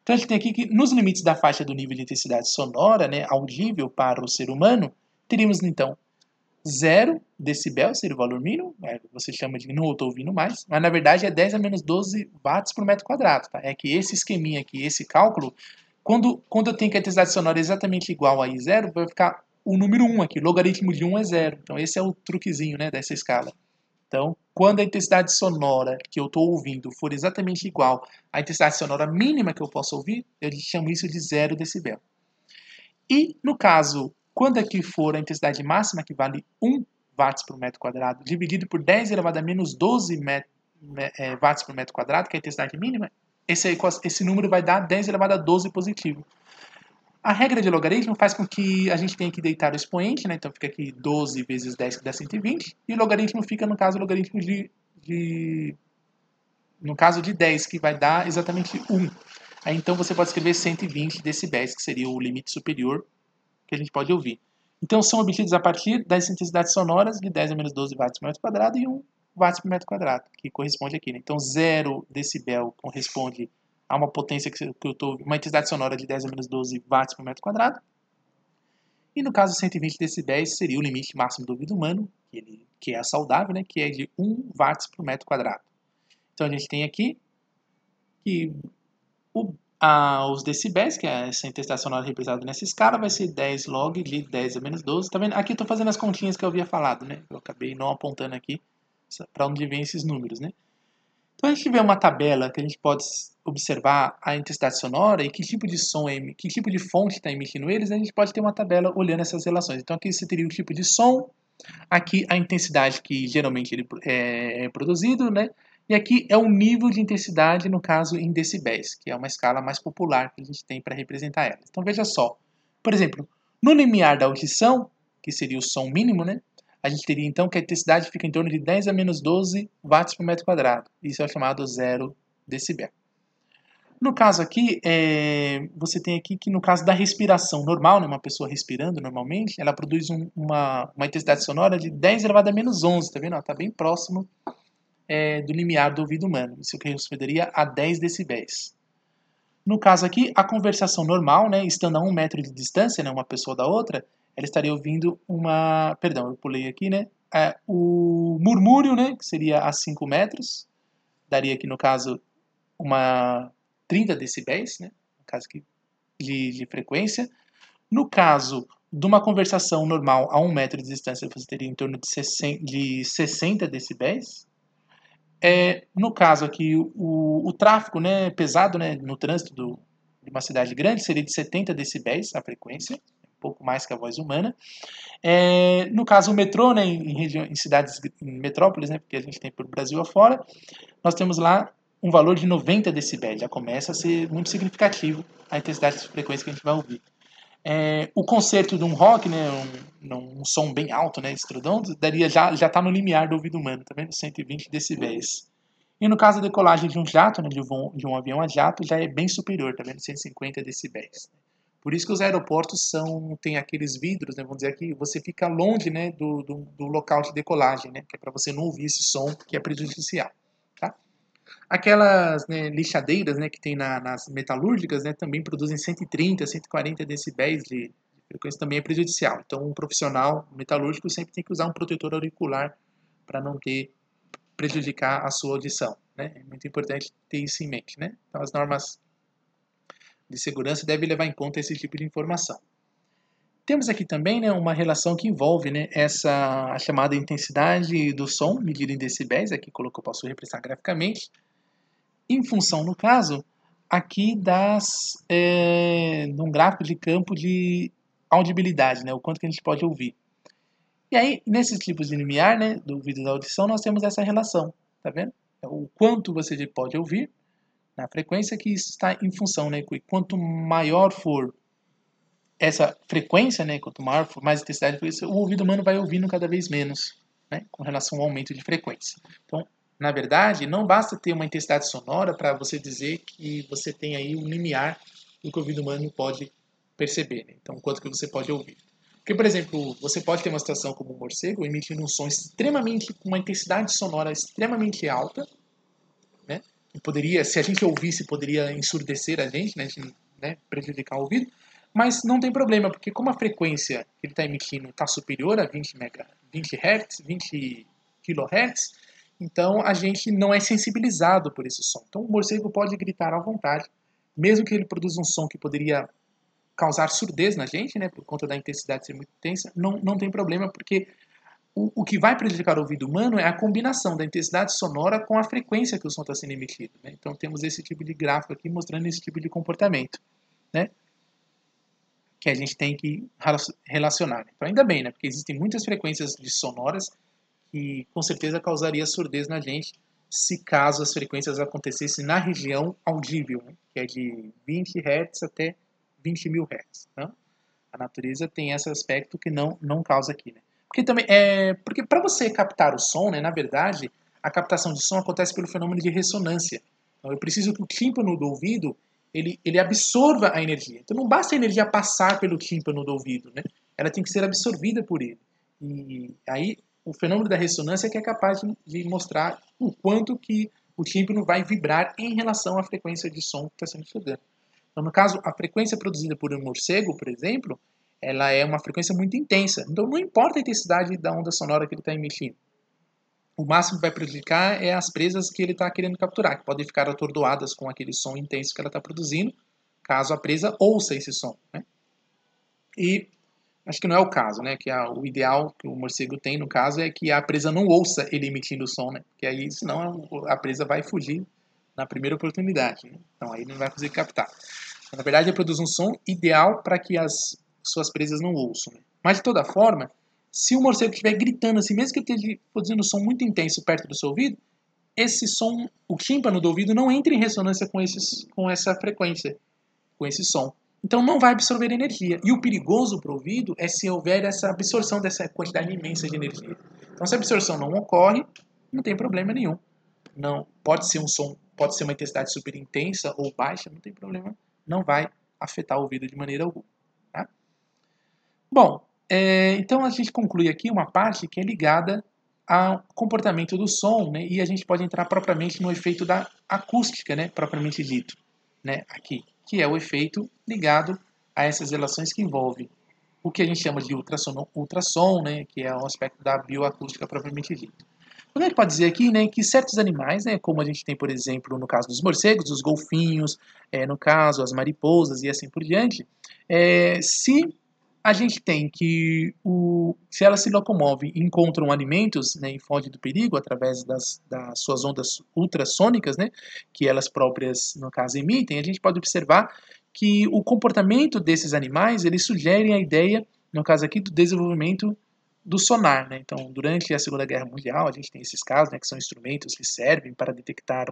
Então, a gente tem aqui que nos limites da faixa do nível de intensidade sonora, né, audível para o ser humano, teríamos, então, 0 decibel seria o valor mínimo, você chama de não estou ouvindo mais, mas na verdade é 10 a menos 12 watts por metro quadrado. Tá? É que esse esqueminha aqui, esse cálculo, quando eu tenho que a intensidade sonora exatamente igual a I0, vai ficar o número 1 aqui, logaritmo de 1 é 0. Então esse é o truquezinho, né, dessa escala. Então, quando a intensidade sonora que eu estou ouvindo for exatamente igual à intensidade sonora mínima que eu posso ouvir, eu chamo isso de 0 decibel. E, no caso, quando aqui for a intensidade máxima, que vale 1 watts por metro quadrado, dividido por 10 elevado a menos 12 watts por metro quadrado, que é a intensidade mínima, esse número vai dar 10 elevado a 12 positivo. A regra de logaritmo faz com que a gente tenha que deitar o expoente, né? Então fica aqui 12 vezes 10 que dá 120, e o logaritmo fica, no caso, o logaritmo no caso de 10, que vai dar exatamente 1. Aí, então você pode escrever 120 decibéis, que seria o limite superior que a gente pode ouvir. Então são obtidos a partir das intensidades sonoras de 10 a menos 12 watts por metro quadrado e 1 watts por metro quadrado, que corresponde aqui. Né? Então 0 decibel corresponde a uma potência que eu estou, uma intensidade sonora de 10 a menos 12 watts por metro quadrado. E no caso 120 decibéis seria o limite máximo do ouvido humano, que é a saudável, né? Que é de 1 watts por metro quadrado. Então a gente tem aqui que os decibéis, que é essa intensidade sonora representada nessa escala, vai ser 10 log de 10 a menos 12. Tá vendo? Aqui eu estou fazendo as continhas que eu havia falado, né? Eu acabei não apontando aqui para onde vem esses números, né? Então a gente vê uma tabela que a gente pode observar a intensidade sonora e que tipo de som, que tipo de fonte está emitindo eles, a gente pode ter uma tabela olhando essas relações. Então aqui você teria o tipo de som, aqui a intensidade que geralmente ele é produzido, né? E aqui é o nível de intensidade, no caso, em decibéis, que é uma escala mais popular que a gente tem para representar ela. Então veja só, por exemplo, no limiar da audição, que seria o som mínimo, né? A gente teria então que a intensidade fica em torno de 10 a menos 12 watts por metro quadrado. Isso é chamado 0 decibel. No caso aqui, você tem aqui que no caso da respiração normal, né, uma pessoa respirando normalmente, ela produz uma intensidade sonora de 10 elevado a menos 11, tá vendo? Está bem próximo do limiar do ouvido humano. Isso corresponderia a 10 decibéis. No caso aqui, a conversação normal, né, estando a 1 metro de distância, né, uma pessoa da outra, ela estaria ouvindo Perdão, eu pulei aqui, né? O murmúrio, né, que seria a 5 metros, daria aqui, no caso, uma 30 decibéis, né, no caso aqui, de frequência. No caso de uma conversação normal a 1 metro de distância, você teria em torno de 60 decibéis. No caso aqui, o tráfego, né, pesado, né, no trânsito de uma cidade grande seria de 70 decibéis a frequência, um pouco mais que a voz humana. No caso, o metrô, né, em cidades, em metrópoles, né, porque a gente tem pelo Brasil afora, nós temos lá um valor de 90 decibéis. Já começa a ser muito significativo a intensidade de frequência que a gente vai ouvir. O concerto de um rock, né, um som bem alto, né, estrondoso, já está no limiar do ouvido humano, tá vendo? 120 decibéis. E no caso da decolagem de um jato, né, de um avião a jato, já é bem superior, tá vendo? 150 decibéis. Por isso que os aeroportos tem aqueles vidros, né, vamos dizer que você fica longe, né, do local de decolagem, né, que é para você não ouvir esse som que é prejudicial. Tá? Aquelas, né, lixadeiras, né, que tem nas metalúrgicas, né, também produzem 130, 140 decibéis de frequência, também é prejudicial. Então, um profissional metalúrgico sempre tem que usar um protetor auricular para não prejudicar a sua audição. Né? É muito importante ter isso em mente. Né? Então, as normas de segurança devem levar em conta esse tipo de informação. Temos aqui também, né, uma relação que envolve, né, a chamada intensidade do som, medida em decibéis, aqui eu posso representar graficamente, em função, no caso, aqui de um gráfico de campo de audibilidade, né, o quanto que a gente pode ouvir. E aí, nesses tipos de limiar, né, do ouvido e da audição, nós temos essa relação, tá vendo? O quanto você pode ouvir na frequência, que isso está em função, né, quanto maior for essa frequência, né, quanto maior for mais intensidade de frequência, o ouvido humano vai ouvindo cada vez menos, né, com relação ao aumento de frequência. Então, Na verdade, não basta ter uma intensidade sonora para você dizer que você tem aí um limiar do que o ouvido humano pode perceber, né? Então, quanto que você pode ouvir. Porque, por exemplo, você pode ter uma situação como um morcego emitindo um som extremamente, com uma intensidade sonora extremamente alta, né? Que poderia, se a gente ouvisse, poderia ensurdecer a gente, né? Prejudicar o ouvido. Mas não tem problema, porque como a frequência que ele está emitindo está superior a 20 Hz, 20 kHz, então a gente não é sensibilizado por esse som. Então o morcego pode gritar à vontade, mesmo que ele produza um som que poderia causar surdez na gente, né, por conta da intensidade ser muito intensa, não tem problema, porque o que vai prejudicar o ouvido humano é a combinação da intensidade sonora com a frequência que o som está sendo emitido, né? Então temos esse tipo de gráfico aqui mostrando esse tipo de comportamento, né, que a gente tem que relacionar. Então ainda bem, né, porque existem muitas frequências de sonoras que com certeza causaria surdez na gente se caso as frequências acontecessem na região audível, né, que é de 20 Hz até 20 mil Hz. Então, a natureza tem esse aspecto que não causa aqui, né? Porque também porque para você captar o som, né, na verdade, a captação de som acontece pelo fenômeno de ressonância. Então, eu preciso que o tímpano do ouvido ele absorva a energia. Então, não basta a energia passar pelo tímpano do ouvido, né? Ela tem que ser absorvida por ele. E aí o fenômeno da ressonância é que é capaz de mostrar o quanto que o tímpano vai vibrar em relação à frequência de som que está sendo estudado. Então, no caso, a frequência produzida por um morcego, por exemplo, ela é uma frequência muito intensa. Então, não importa a intensidade da onda sonora que ele está emitindo. O máximo que vai prejudicar é as presas que ele está querendo capturar, que podem ficar atordoadas com aquele som intenso que ela está produzindo, caso a presa ouça esse som, né? E acho que não é o caso, né? Que o ideal que o morcego tem, no caso, é que a presa não ouça ele emitindo o som, né? Porque aí, senão, a presa vai fugir na primeira oportunidade, né? Então, aí não vai conseguir captar. Na verdade, ele produz um som ideal para que as suas presas não ouçam, né? Mas, de toda forma, se o morcego estiver gritando assim, mesmo que ele esteja produzindo um som muito intenso perto do seu ouvido, esse som, o tímpano do ouvido não entra em ressonância com essa frequência, com esse som. Então não vai absorver energia. E o perigoso para o ouvido é se houver essa absorção dessa quantidade imensa de energia. Então se a absorção não ocorre, não tem problema nenhum. Não, pode ser um som, pode ser uma intensidade super intensa ou baixa, não tem problema. Não vai afetar o ouvido de maneira alguma. Tá? Bom, então a gente conclui aqui uma parte que é ligada ao comportamento do som, né? E a gente pode entrar propriamente no efeito da acústica, né? Propriamente dito, né? Aqui, que é o efeito ligado a essas relações que envolvem o que a gente chama de ultrassom, né? Que é o aspecto da bioacústica propriamente dito. Então, a gente pode dizer aqui, né, que certos animais, né, como a gente tem, por exemplo, no caso dos morcegos, os golfinhos, no caso, as mariposas e assim por diante, se a gente tem que, se elas se locomovem e encontram alimentos, né, e fogem do perigo através das suas ondas ultrassônicas, né, que elas próprias, no caso, emitem, a gente pode observar que o comportamento desses animais, eles sugerem a ideia, no caso aqui, do desenvolvimento do sonar, né? Então, durante a Segunda Guerra Mundial, a gente tem esses casos, né, que são instrumentos que servem para detectar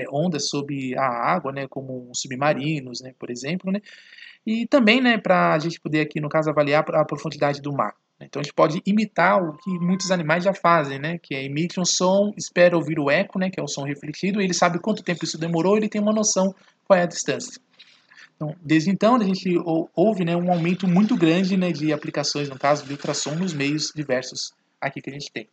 ondas sob a água, né, como submarinos, né, por exemplo, né? E também, né, para a gente poder aqui, no caso, avaliar a profundidade do mar. Então a gente pode imitar o que muitos animais já fazem, né, que é emite um som, espera ouvir o eco, né, que é o som refletido, e ele sabe quanto tempo isso demorou, ele tem uma noção qual é a distância. Então, desde então, a gente houve, né, um aumento muito grande, né, de aplicações, no caso, de ultrassom nos meios diversos aqui que a gente tem.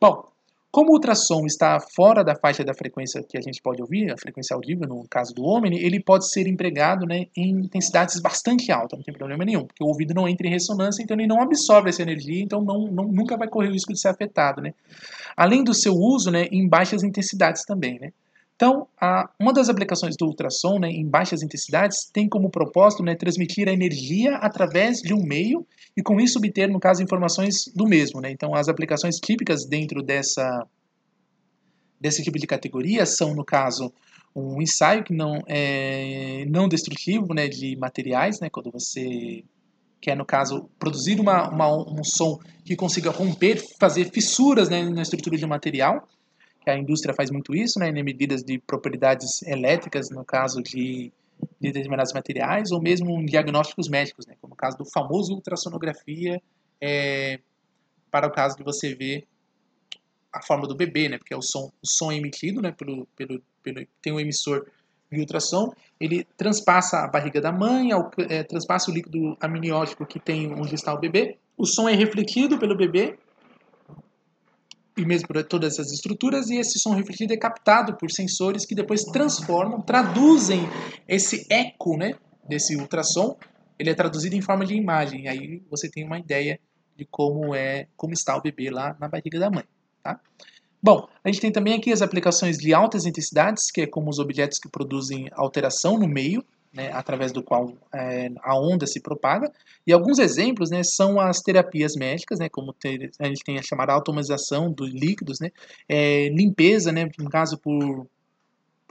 Bom, como o ultrassom está fora da faixa da frequência que a gente pode ouvir, a frequência audível, no caso do homem, ele pode ser empregado, né, em intensidades bastante altas, não tem problema nenhum, porque o ouvido não entra em ressonância, então ele não absorve essa energia, então nunca vai correr o risco de ser afetado, né? Além do seu uso, né, em baixas intensidades também, né? Então, uma das aplicações do ultrassom, né, em baixas intensidades tem como propósito, né, transmitir a energia através de um meio e com isso obter, no caso, informações do mesmo, né? Então, as aplicações típicas dentro desse tipo de categoria são, no caso, um ensaio que não é não destrutivo, né, de materiais, né, quando você quer, no caso, produzir um som que consiga romper, fazer fissuras, né, na estrutura de um material, que a indústria faz muito isso, né, em medidas de propriedades elétricas, no caso de determinados materiais, ou mesmo em diagnósticos médicos, né, como o caso do famoso ultrassonografia, para o caso de você ver a forma do bebê, né? Porque o som é emitido, né? Tem um emissor de ultrassom, ele transpassa a barriga da mãe, transpassa o líquido amniótico que tem onde está o bebê, o som é refletido pelo bebê, e mesmo por todas essas estruturas, e esse som refletido é captado por sensores que depois traduzem esse eco, né, desse ultrassom, ele é traduzido em forma de imagem, e aí você tem uma ideia de como está o bebê lá na barriga da mãe, tá? Bom, a gente tem também aqui as aplicações de altas intensidades, que é como os objetos que produzem alteração no meio, né, através do qual a onda se propaga. E alguns exemplos, né, são as terapias médicas, né, como a gente tem a chamada automatização dos líquidos, né, limpeza, né, no caso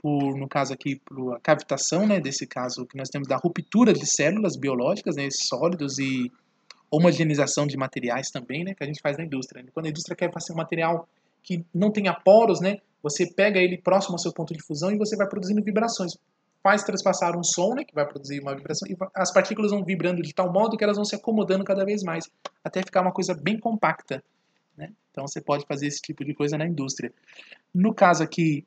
no caso aqui, por a cavitação, né, desse caso que nós temos da ruptura de células biológicas, né, sólidos, e homogeneização de materiais também, né, que a gente faz na indústria. Quando a indústria quer fazer um material que não tenha poros, né, você pega ele próximo ao seu ponto de fusão e você vai produzindo vibrações. Faz transpassar um som, né, que vai produzir uma vibração, e as partículas vão vibrando de tal modo que elas vão se acomodando cada vez mais, até ficar uma coisa bem compacta, né? Então você pode fazer esse tipo de coisa na indústria. No caso aqui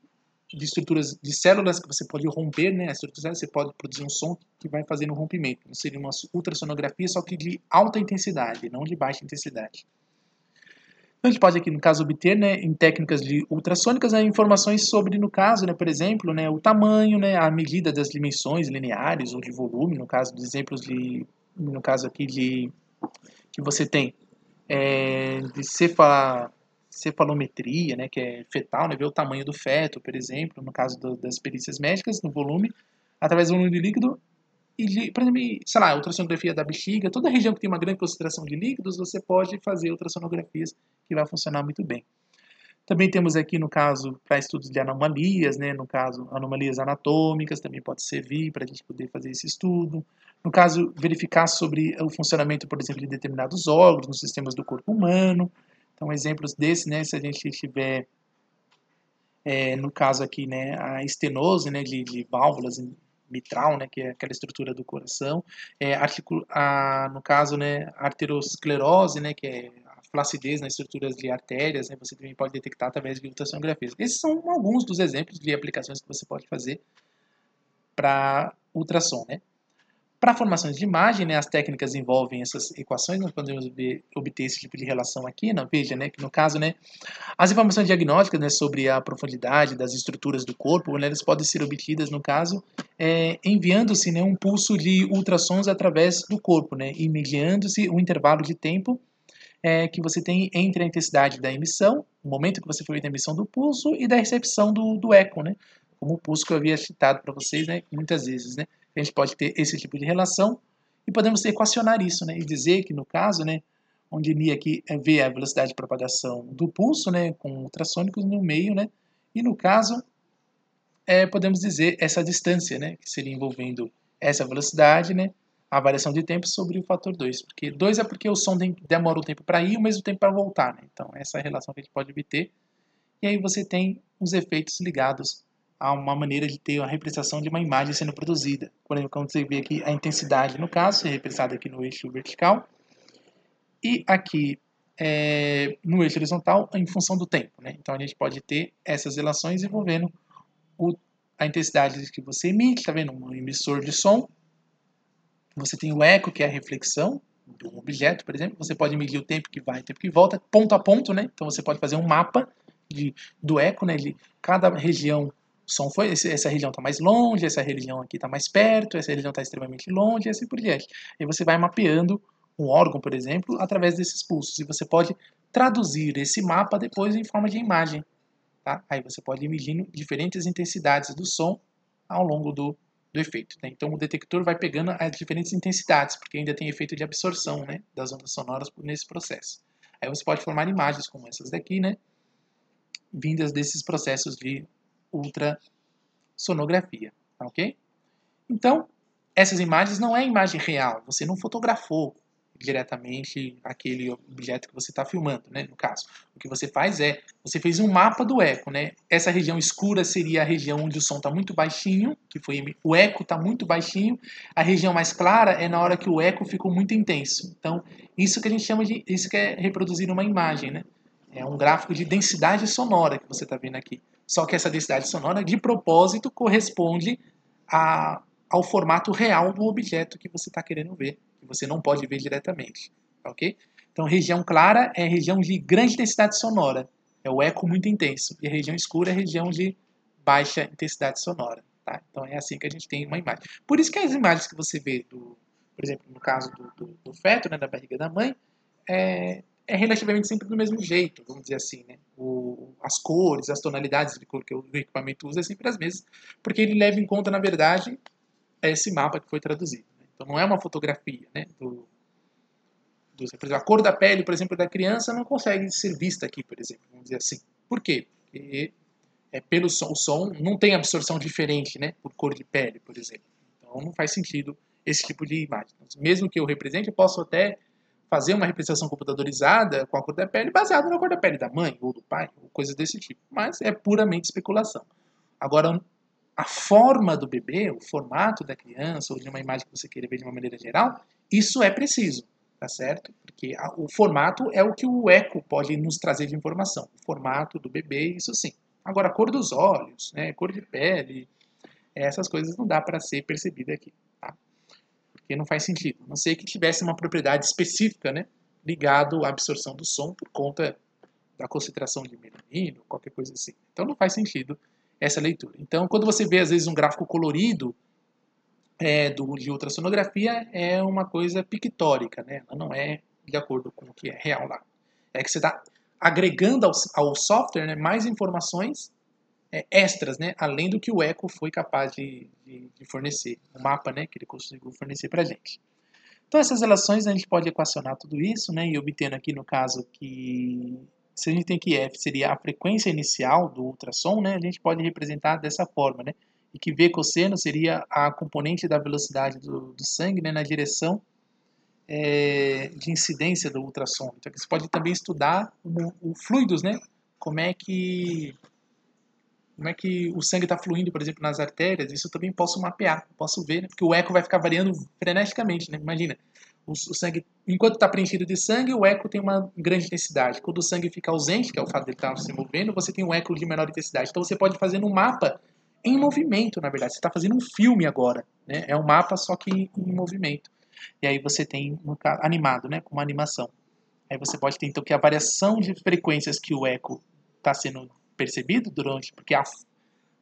de estruturas de células que você pode romper, né, as estruturas, você pode produzir um som que vai fazendo um rompimento. Seria uma ultrassonografia, só que de alta intensidade, não de baixa intensidade. Então a gente pode aqui, no caso, obter, né, em técnicas de ultrassônicas, né, informações sobre, no caso, né, por exemplo, né, o tamanho, né, a medida das dimensões lineares ou de volume, no caso dos exemplos no caso aqui que você tem de cefalometria, né, que é fetal, né, ver o tamanho do feto, por exemplo, no caso das perícias médicas, no volume, através do volume de líquido, e, por exemplo, sei lá, ultrassonografia da bexiga, toda região que tem uma grande concentração de líquidos, você pode fazer ultrassonografias que vai funcionar muito bem. Também temos aqui, no caso, para estudos de anomalias, né, no caso, anomalias anatômicas, também pode servir para a gente poder fazer esse estudo. No caso, verificar sobre o funcionamento, por exemplo, de determinados órgãos nos sistemas do corpo humano. Então, exemplos desses, né, se a gente tiver, no caso aqui, né, a estenose, né, de válvulas mitral, né, que é aquela estrutura do coração, no caso, né, a arteriosclerose, né, que é a flacidez nas estruturas de artérias, né, você também pode detectar através de ultrassonografias. Esses são alguns dos exemplos de aplicações que você pode fazer para ultrassom, né. Para formações de imagem, né, as técnicas envolvem essas equações, nós podemos obter esse tipo de relação aqui, né, veja, né, que no caso, né, as informações diagnósticas, né, sobre a profundidade das estruturas do corpo, né, elas podem ser obtidas, no caso, enviando-se, né, um pulso de ultrassons através do corpo, né, e mediando-se um intervalo de tempo que você tem entre a intensidade da emissão, o momento que você foi da emissão do pulso e da recepção do eco, né, como o pulso que eu havia citado para vocês, né, muitas vezes, né, a gente pode ter esse tipo de relação e podemos equacionar isso, né, e dizer que no caso, né, onde Ni aqui vê a velocidade de propagação do pulso, né, com ultrassônicos no meio, né, e no caso podemos dizer essa distância, né, que seria envolvendo essa velocidade, né, a variação de tempo sobre o fator 2, porque 2 é porque o som demora o tempo para ir e o mesmo tempo para voltar, né, então essa é a relação que a gente pode obter, e aí você tem os efeitos ligados a uma maneira de ter a representação de uma imagem sendo produzida. Por exemplo, quando você vê aqui a intensidade, no caso, é representada aqui no eixo vertical, e aqui no eixo horizontal em função do tempo, né? Então a gente pode ter essas relações envolvendo a intensidade que você emite, tá vendo? Um emissor de som. Você tem o eco, que é a reflexão de um objeto, por exemplo. Você pode medir o tempo que vai e o tempo que volta, ponto a ponto, né? Então você pode fazer um mapa do eco, né? De cada região. O som foi, essa região está mais longe, essa região aqui está mais perto, essa região está extremamente longe, e assim por diante. Aí você vai mapeando um órgão, por exemplo, através desses pulsos. E você pode traduzir esse mapa depois em forma de imagem. Tá? Aí você pode ir medindo diferentes intensidades do som ao longo do efeito. Né? Então o detector vai pegando as diferentes intensidades, porque ainda tem efeito de absorção, né, das ondas sonoras nesse processo. Aí você pode formar imagens como essas daqui, né, vindas desses processos de ultrassonografia. Tá, ok? Então, essas imagens não é imagem real, você não fotografou diretamente aquele objeto que você está filmando, né, no caso. O que você faz você fez um mapa do eco, né? Essa região escura seria a região onde o som está muito baixinho, o eco está muito baixinho. A região mais clara é na hora que o eco ficou muito intenso. Então, isso que a gente chama isso que é reproduzir uma imagem, né? É um gráfico de densidade sonora que você está vendo aqui. Só que essa densidade sonora, de propósito, corresponde ao formato real do objeto que você está querendo ver, que você não pode ver diretamente. Ok? Então, região clara é região de grande densidade sonora. É o eco muito intenso. E a região escura é região de baixa intensidade sonora. Tá? Então, é assim que a gente tem uma imagem. Por isso que as imagens que você vê, por exemplo, no caso do feto, né, da barriga da mãe, é relativamente sempre do mesmo jeito, vamos dizer assim, né? As cores, as tonalidades de cor que o equipamento usa é sempre as mesmas, porque ele leva em conta, na verdade, esse mapa que foi traduzido. Né? Então não é uma fotografia, né? Por exemplo, a cor da pele, por exemplo, da criança não consegue ser vista aqui, por exemplo, vamos dizer assim. Por quê? Porque pelo som, o som não tem absorção diferente, né? Por cor de pele, por exemplo. Então não faz sentido esse tipo de imagem. Mesmo que eu represente, eu posso até fazer uma representação computadorizada com a cor da pele baseada na cor da pele da mãe ou do pai, ou coisas desse tipo. Mas é puramente especulação. Agora, a forma do bebê, o formato da criança, ou de uma imagem que você queira ver de uma maneira geral, isso é preciso, tá certo? Porque o formato é o que o eco pode nos trazer de informação. O formato do bebê, isso sim. Agora, a cor dos olhos, né, cor de pele, essas coisas não dá para ser percebida aqui, tá? Porque não faz sentido. A não ser que tivesse uma propriedade específica, né, ligado à absorção do som por conta da concentração de melanina, qualquer coisa assim. Então não faz sentido essa leitura. Então, quando você vê, às vezes, um gráfico colorido de ultrassonografia, é uma coisa pictórica, né? Ela não é de acordo com o que é real lá. É que você está agregando ao software, né, mais informações extras, né, além do que o Echo foi capaz de fornecer, o mapa, né, que ele conseguiu fornecer para a gente. Então, essas relações a gente pode equacionar tudo isso, né, e obtendo aqui no caso que se a gente tem que F seria a frequência inicial do ultrassom, né, a gente pode representar dessa forma, né, e que V cosseno seria a componente da velocidade do sangue, né, na direção de incidência do ultrassom. Então, você pode também estudar o fluidos, né, como é que o sangue está fluindo, por exemplo, nas artérias. Isso eu também posso mapear, posso ver, né, porque o eco vai ficar variando freneticamente, né? Imagina, o sangue, enquanto está preenchido de sangue, o eco tem uma grande intensidade. Quando o sangue fica ausente, que é o fato dele estar se movendo, você tem um eco de menor intensidade. Então você pode fazer um mapa em movimento, na verdade. Você está fazendo um filme agora, né? É um mapa só que em movimento. E aí você tem animado, né? Com uma animação. Aí você pode ter então que a variação de frequências que o eco está sendo percebido durante, porque ou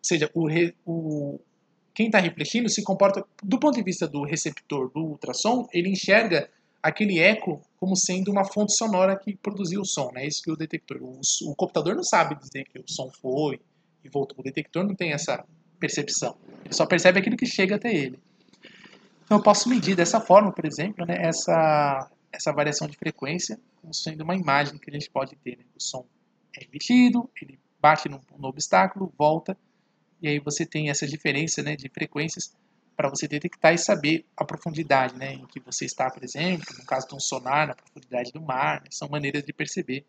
seja, quem está refletindo se comporta, do ponto de vista do receptor do ultrassom, ele enxerga aquele eco como sendo uma fonte sonora que produziu o som, né? Isso que o detector, o computador não sabe dizer que o som foi e voltou. O detector não tem essa percepção, ele só percebe aquilo que chega até ele. Então eu posso medir dessa forma, por exemplo, né, essa variação de frequência como sendo uma imagem que a gente pode ter, né? O som é emitido, ele bate no obstáculo, volta, e aí você tem essa diferença, né, de frequências para você detectar e saber a profundidade, né, em que você está, por exemplo, no caso de um sonar, na profundidade do mar, né, são maneiras de perceber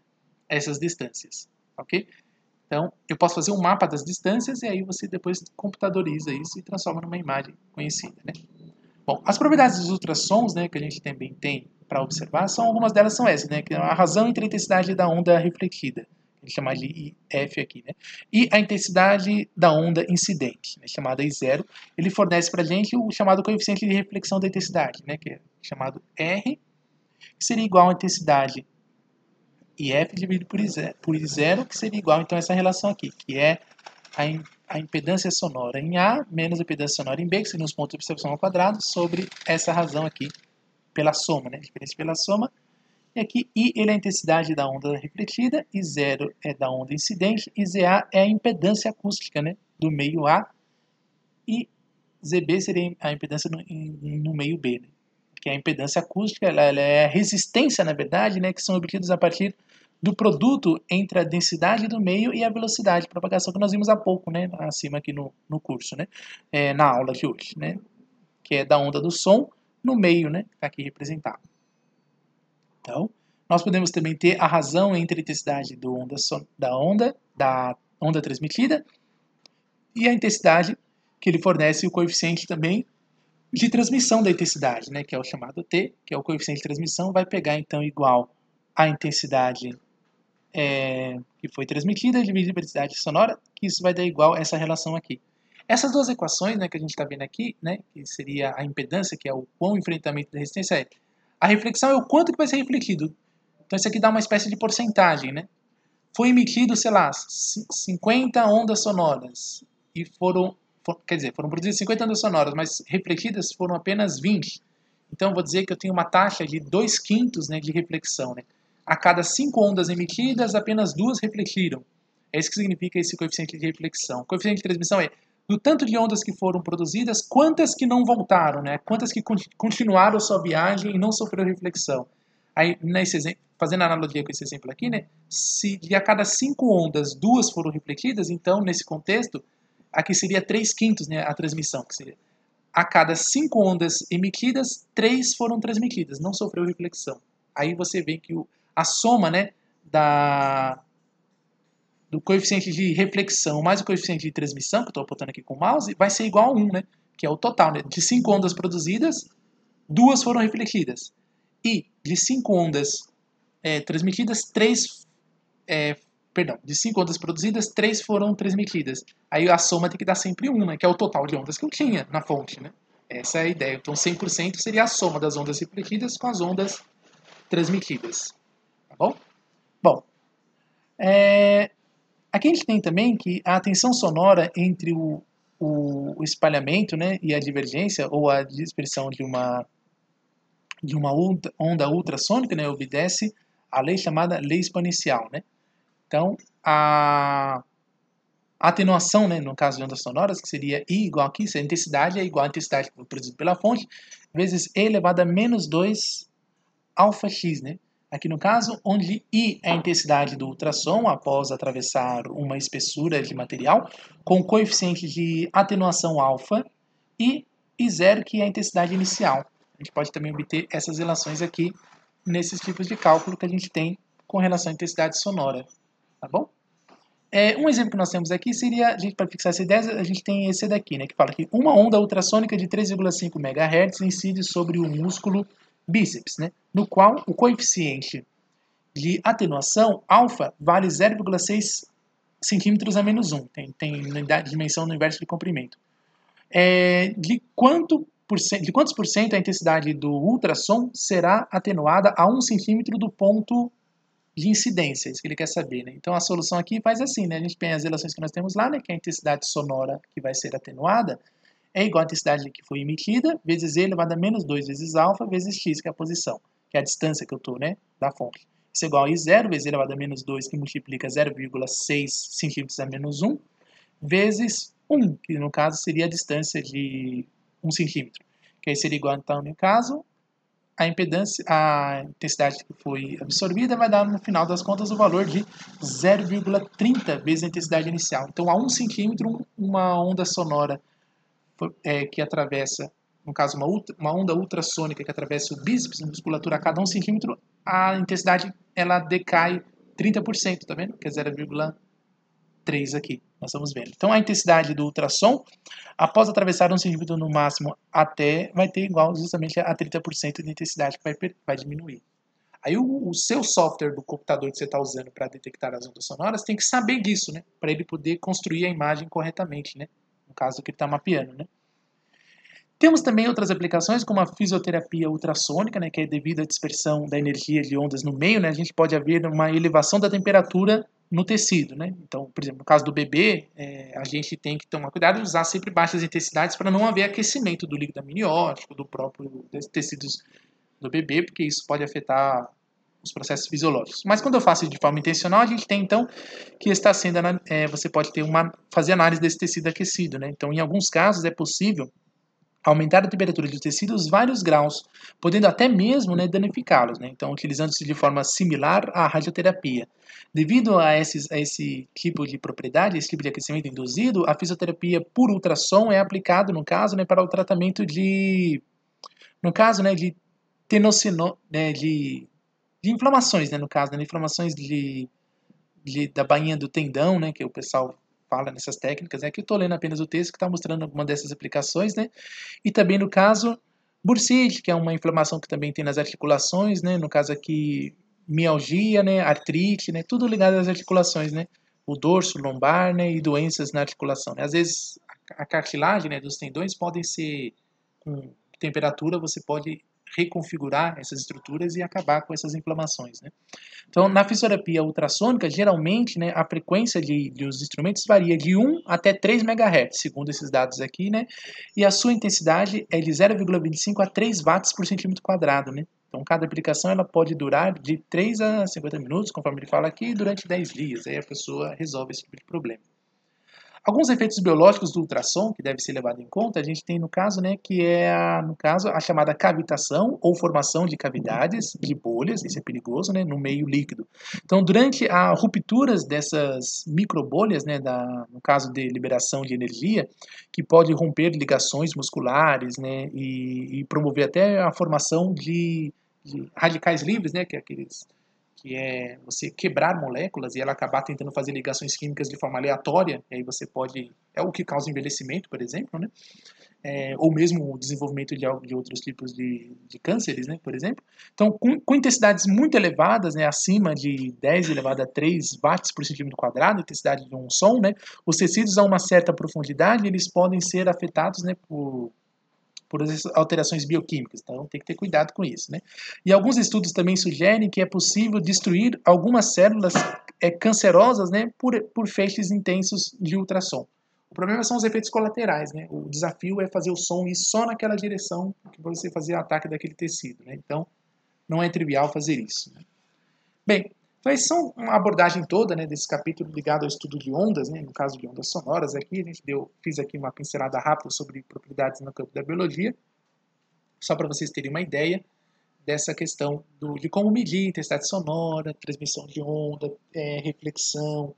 essas distâncias, ok? Então, eu posso fazer um mapa das distâncias e aí você depois computadoriza isso e transforma numa imagem conhecida, né? Bom, as propriedades dos ultrassons, né, que a gente também tem para observar, algumas delas são essas, né, que é a razão entre a intensidade da onda refletida, a gente chama de IF aqui, né, e a intensidade da onda incidente, né, chamada I0, ele fornece para a gente o chamado coeficiente de reflexão da intensidade, né, que é chamado R, que seria igual à intensidade IF dividido por I0, que seria igual, então, a essa relação aqui, que é a impedância sonora em A menos a impedância sonora em B, que seriam os pontos de observação ao quadrado, sobre essa razão aqui, pela soma, né? Diferença pela soma. E aqui I ele é a intensidade da onda refletida, I0 é da onda incidente, e ZA é a impedância acústica, né? Do meio A, e ZB seria a impedância no meio B, né? Que é a impedância acústica, ela é a resistência, na verdade, né? Que são obtidos a partir do produto entre a densidade do meio e a velocidade de propagação que nós vimos há pouco, né, acima aqui no curso, né, na aula de hoje, né, que é da onda do som no meio, né, que está aqui representado. Então, nós podemos também ter a razão entre a intensidade da onda transmitida e a intensidade que ele fornece o coeficiente também de transmissão da intensidade, né, que é o chamado T, que é o coeficiente de transmissão, vai pegar então igual à intensidade que foi transmitida, dividido a intensidade sonora, que isso vai dar igual a essa relação aqui. Essas duas equações, né, que a gente está vendo aqui, né, que seria a impedância, que é o quão enfrentamento da resistência é. A reflexão é o quanto que vai ser refletido. Então isso aqui dá uma espécie de porcentagem, né? Foi emitido, sei lá, 50 ondas sonoras e foram produzidas 50 ondas sonoras, mas refletidas foram apenas 20. Então vou dizer que eu tenho uma taxa de 2/5, né, de reflexão, né? A cada 5 ondas emitidas, apenas 2 refletiram. É isso que significa esse coeficiente de reflexão. O coeficiente de transmissão é do tanto de ondas que foram produzidas, quantas que não voltaram, né? Quantas que continuaram sua viagem e não sofreram reflexão. Aí, nesse exemplo, fazendo analogia com esse exemplo aqui, né? Se de a cada 5 ondas, 2 foram refletidas, então, nesse contexto, aqui seria 3/5, né? A transmissão, que seria a cada 5 ondas emitidas, 3 foram transmitidas, não sofreu reflexão. Aí você vê que a soma, né, do coeficiente de reflexão mais o coeficiente de transmissão, que eu estou apontando aqui com o mouse, vai ser igual a 1, né? Que é o total, né? De 5 ondas produzidas, 2 foram refletidas. E de 5 ondas transmitidas, 3... de 5 ondas produzidas, 3 foram transmitidas. Aí a soma tem que dar sempre 1, né? Que é o total de ondas que eu tinha na fonte, né? Essa é a ideia. Então 100% seria a soma das ondas refletidas com as ondas transmitidas. Tá bom? Bom, aqui a gente tem também que a tensão sonora entre o espalhamento, né, e a divergência, ou a dispersão de uma onda ultrassônica, né, obedece à lei chamada lei exponencial. Né? Então, a atenuação, né, no caso de ondas sonoras, que seria I igual aqui, se a intensidade é igual à intensidade produzida pela fonte, vezes E elevado a menos 2 alfa x, né? Aqui no caso, onde I é a intensidade do ultrassom após atravessar uma espessura de material, com coeficiente de atenuação alfa, e I0, que é a intensidade inicial. A gente pode também obter essas relações aqui nesses tipos de cálculo que a gente tem com relação à intensidade sonora. Tá bom? Um exemplo que nós temos aqui seria, para fixar essa ideia, a gente tem esse daqui, né, que fala que uma onda ultrassônica de 3,5 MHz incide sobre o músculo bíceps, né, no qual o coeficiente de atenuação, alfa, vale 0,6 centímetros a menos 1. Tem dimensão no inverso de comprimento. De quantos por cento a intensidade do ultrassom será atenuada a 1 centímetro do ponto de incidência, isso que ele quer saber, né? Então a solução aqui faz assim, né? A gente tem as relações que nós temos lá, né? Que a intensidade sonora que vai ser atenuada é igual à intensidade que foi emitida, vezes E elevado a menos 2 vezes alfa, vezes x, que é a posição, que é a distância que eu estou, né? Da fonte. Isso é igual a I0 vezes E elevado a menos 2, que multiplica 0,6 centímetros a menos 1, vezes 1, que no caso seria a distância de 1 centímetro. Que aí seria igual, então, no caso, a impedância, a intensidade que foi absorvida vai dar, no final das contas, o valor de 0,30 vezes a intensidade inicial. Então, a 1 centímetro, uma onda sonora que atravessa, no caso, uma onda ultrassônica que atravessa o bíceps, a musculatura, a cada 1 centímetro, a intensidade ela decai 30%, tá vendo? Que é 0,3 aqui, nós estamos vendo. Então, a intensidade do ultrassom, após atravessar 1 centímetro no máximo até, vai ter igual justamente a 30% de intensidade que vai diminuir. Aí o seu software do computador que você está usando para detectar as ondas sonoras tem que saber disso, né? Para ele poder construir a imagem corretamente, né? No caso que ele está mapeando, né? Temos também outras aplicações, como a fisioterapia ultrassônica, né, que é devido à dispersão da energia de ondas no meio, né, a gente pode haver uma elevação da temperatura no tecido, né? Então, por exemplo, no caso do bebê, a gente tem que tomar cuidado e usar sempre baixas intensidades para não haver aquecimento do líquido amniótico, do próprio tecidos do bebê, porque isso pode afetar os processos fisiológicos. Mas quando eu faço de forma intencional, a gente tem então que está sendo, você pode ter fazer análise desse tecido aquecido, né? Então, em alguns casos é possível aumentar a temperatura de tecidos vários graus, podendo até mesmo, né, danificá-los, né? Então, utilizando-se de forma similar à radioterapia. Devido a esse tipo de propriedade, esse tipo de aquecimento induzido, a fisioterapia por ultrassom é aplicado, no caso, né, para o tratamento de tenocino, né, de inflamações, né, no caso, né, inflamações da bainha do tendão, né, que o pessoal fala nessas técnicas, né, que eu estou lendo apenas o texto que está mostrando alguma dessas aplicações, né, e também no caso bursite, que é uma inflamação que também tem nas articulações, né, no caso aqui mialgia, né, artrite, né, tudo ligado às articulações, né, o dorso lombar, né, e doenças na articulação, né. Às vezes a cartilagem, né, dos tendões podem ser com temperatura, você pode reconfigurar essas estruturas e acabar com essas inflamações, né. Então, na fisioterapia ultrassônica, geralmente, né, a frequência dos instrumentos varia de 1 até 3 MHz, segundo esses dados aqui, né, e a sua intensidade é de 0,25 a 3 watts por centímetro quadrado, né. Então, cada aplicação ela pode durar de 3 a 50 minutos, conforme ele fala aqui, durante 10 dias. Aí a pessoa resolve esse tipo de problema. Alguns efeitos biológicos do ultrassom que deve ser levado em conta, a gente tem no caso, né, que é a chamada cavitação ou formação de cavidades, de bolhas, isso é perigoso, né, no meio líquido. Então, durante a rupturas dessas microbolhas, né, no caso de liberação de energia, que pode romper ligações musculares, né, e promover até a formação de radicais livres, né, que é aqueles que é você quebrar moléculas e ela acabar tentando fazer ligações químicas de forma aleatória, e aí você pode... É o que causa envelhecimento, por exemplo, né? Ou mesmo o desenvolvimento de outros tipos de cânceres, né, por exemplo. Então, com intensidades muito elevadas, né, acima de 10 elevado a 3 watts por centímetro quadrado, intensidade de um som, né, os tecidos a uma certa profundidade, eles podem ser afetados, né, por alterações bioquímicas, então tem que ter cuidado com isso, né? E alguns estudos também sugerem que é possível destruir algumas células cancerosas, né, por feixes intensos de ultrassom. O problema são os efeitos colaterais, né? O desafio é fazer o som ir só naquela direção que você fazer o ataque daquele tecido, né? Então, não é trivial fazer isso, né? Bem, então essa são uma abordagem toda, né, desse capítulo ligado ao estudo de ondas, né, no caso de ondas sonoras aqui, a gente fiz aqui uma pincelada rápida sobre propriedades no campo da biologia, só para vocês terem uma ideia dessa questão de como medir intensidade sonora, transmissão de onda, reflexão,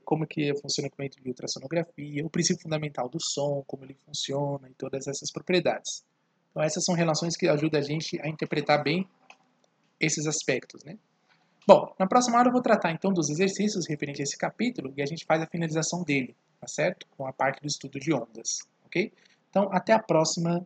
como que funciona o equipamento de ultrassonografia, o princípio fundamental do som, como ele funciona e todas essas propriedades. Então essas são relações que ajudam a gente a interpretar bem esses aspectos, né? Bom, na próxima hora eu vou tratar então dos exercícios referentes a esse capítulo e a gente faz a finalização dele, tá certo? Com a parte do estudo de ondas, ok? Então, até a próxima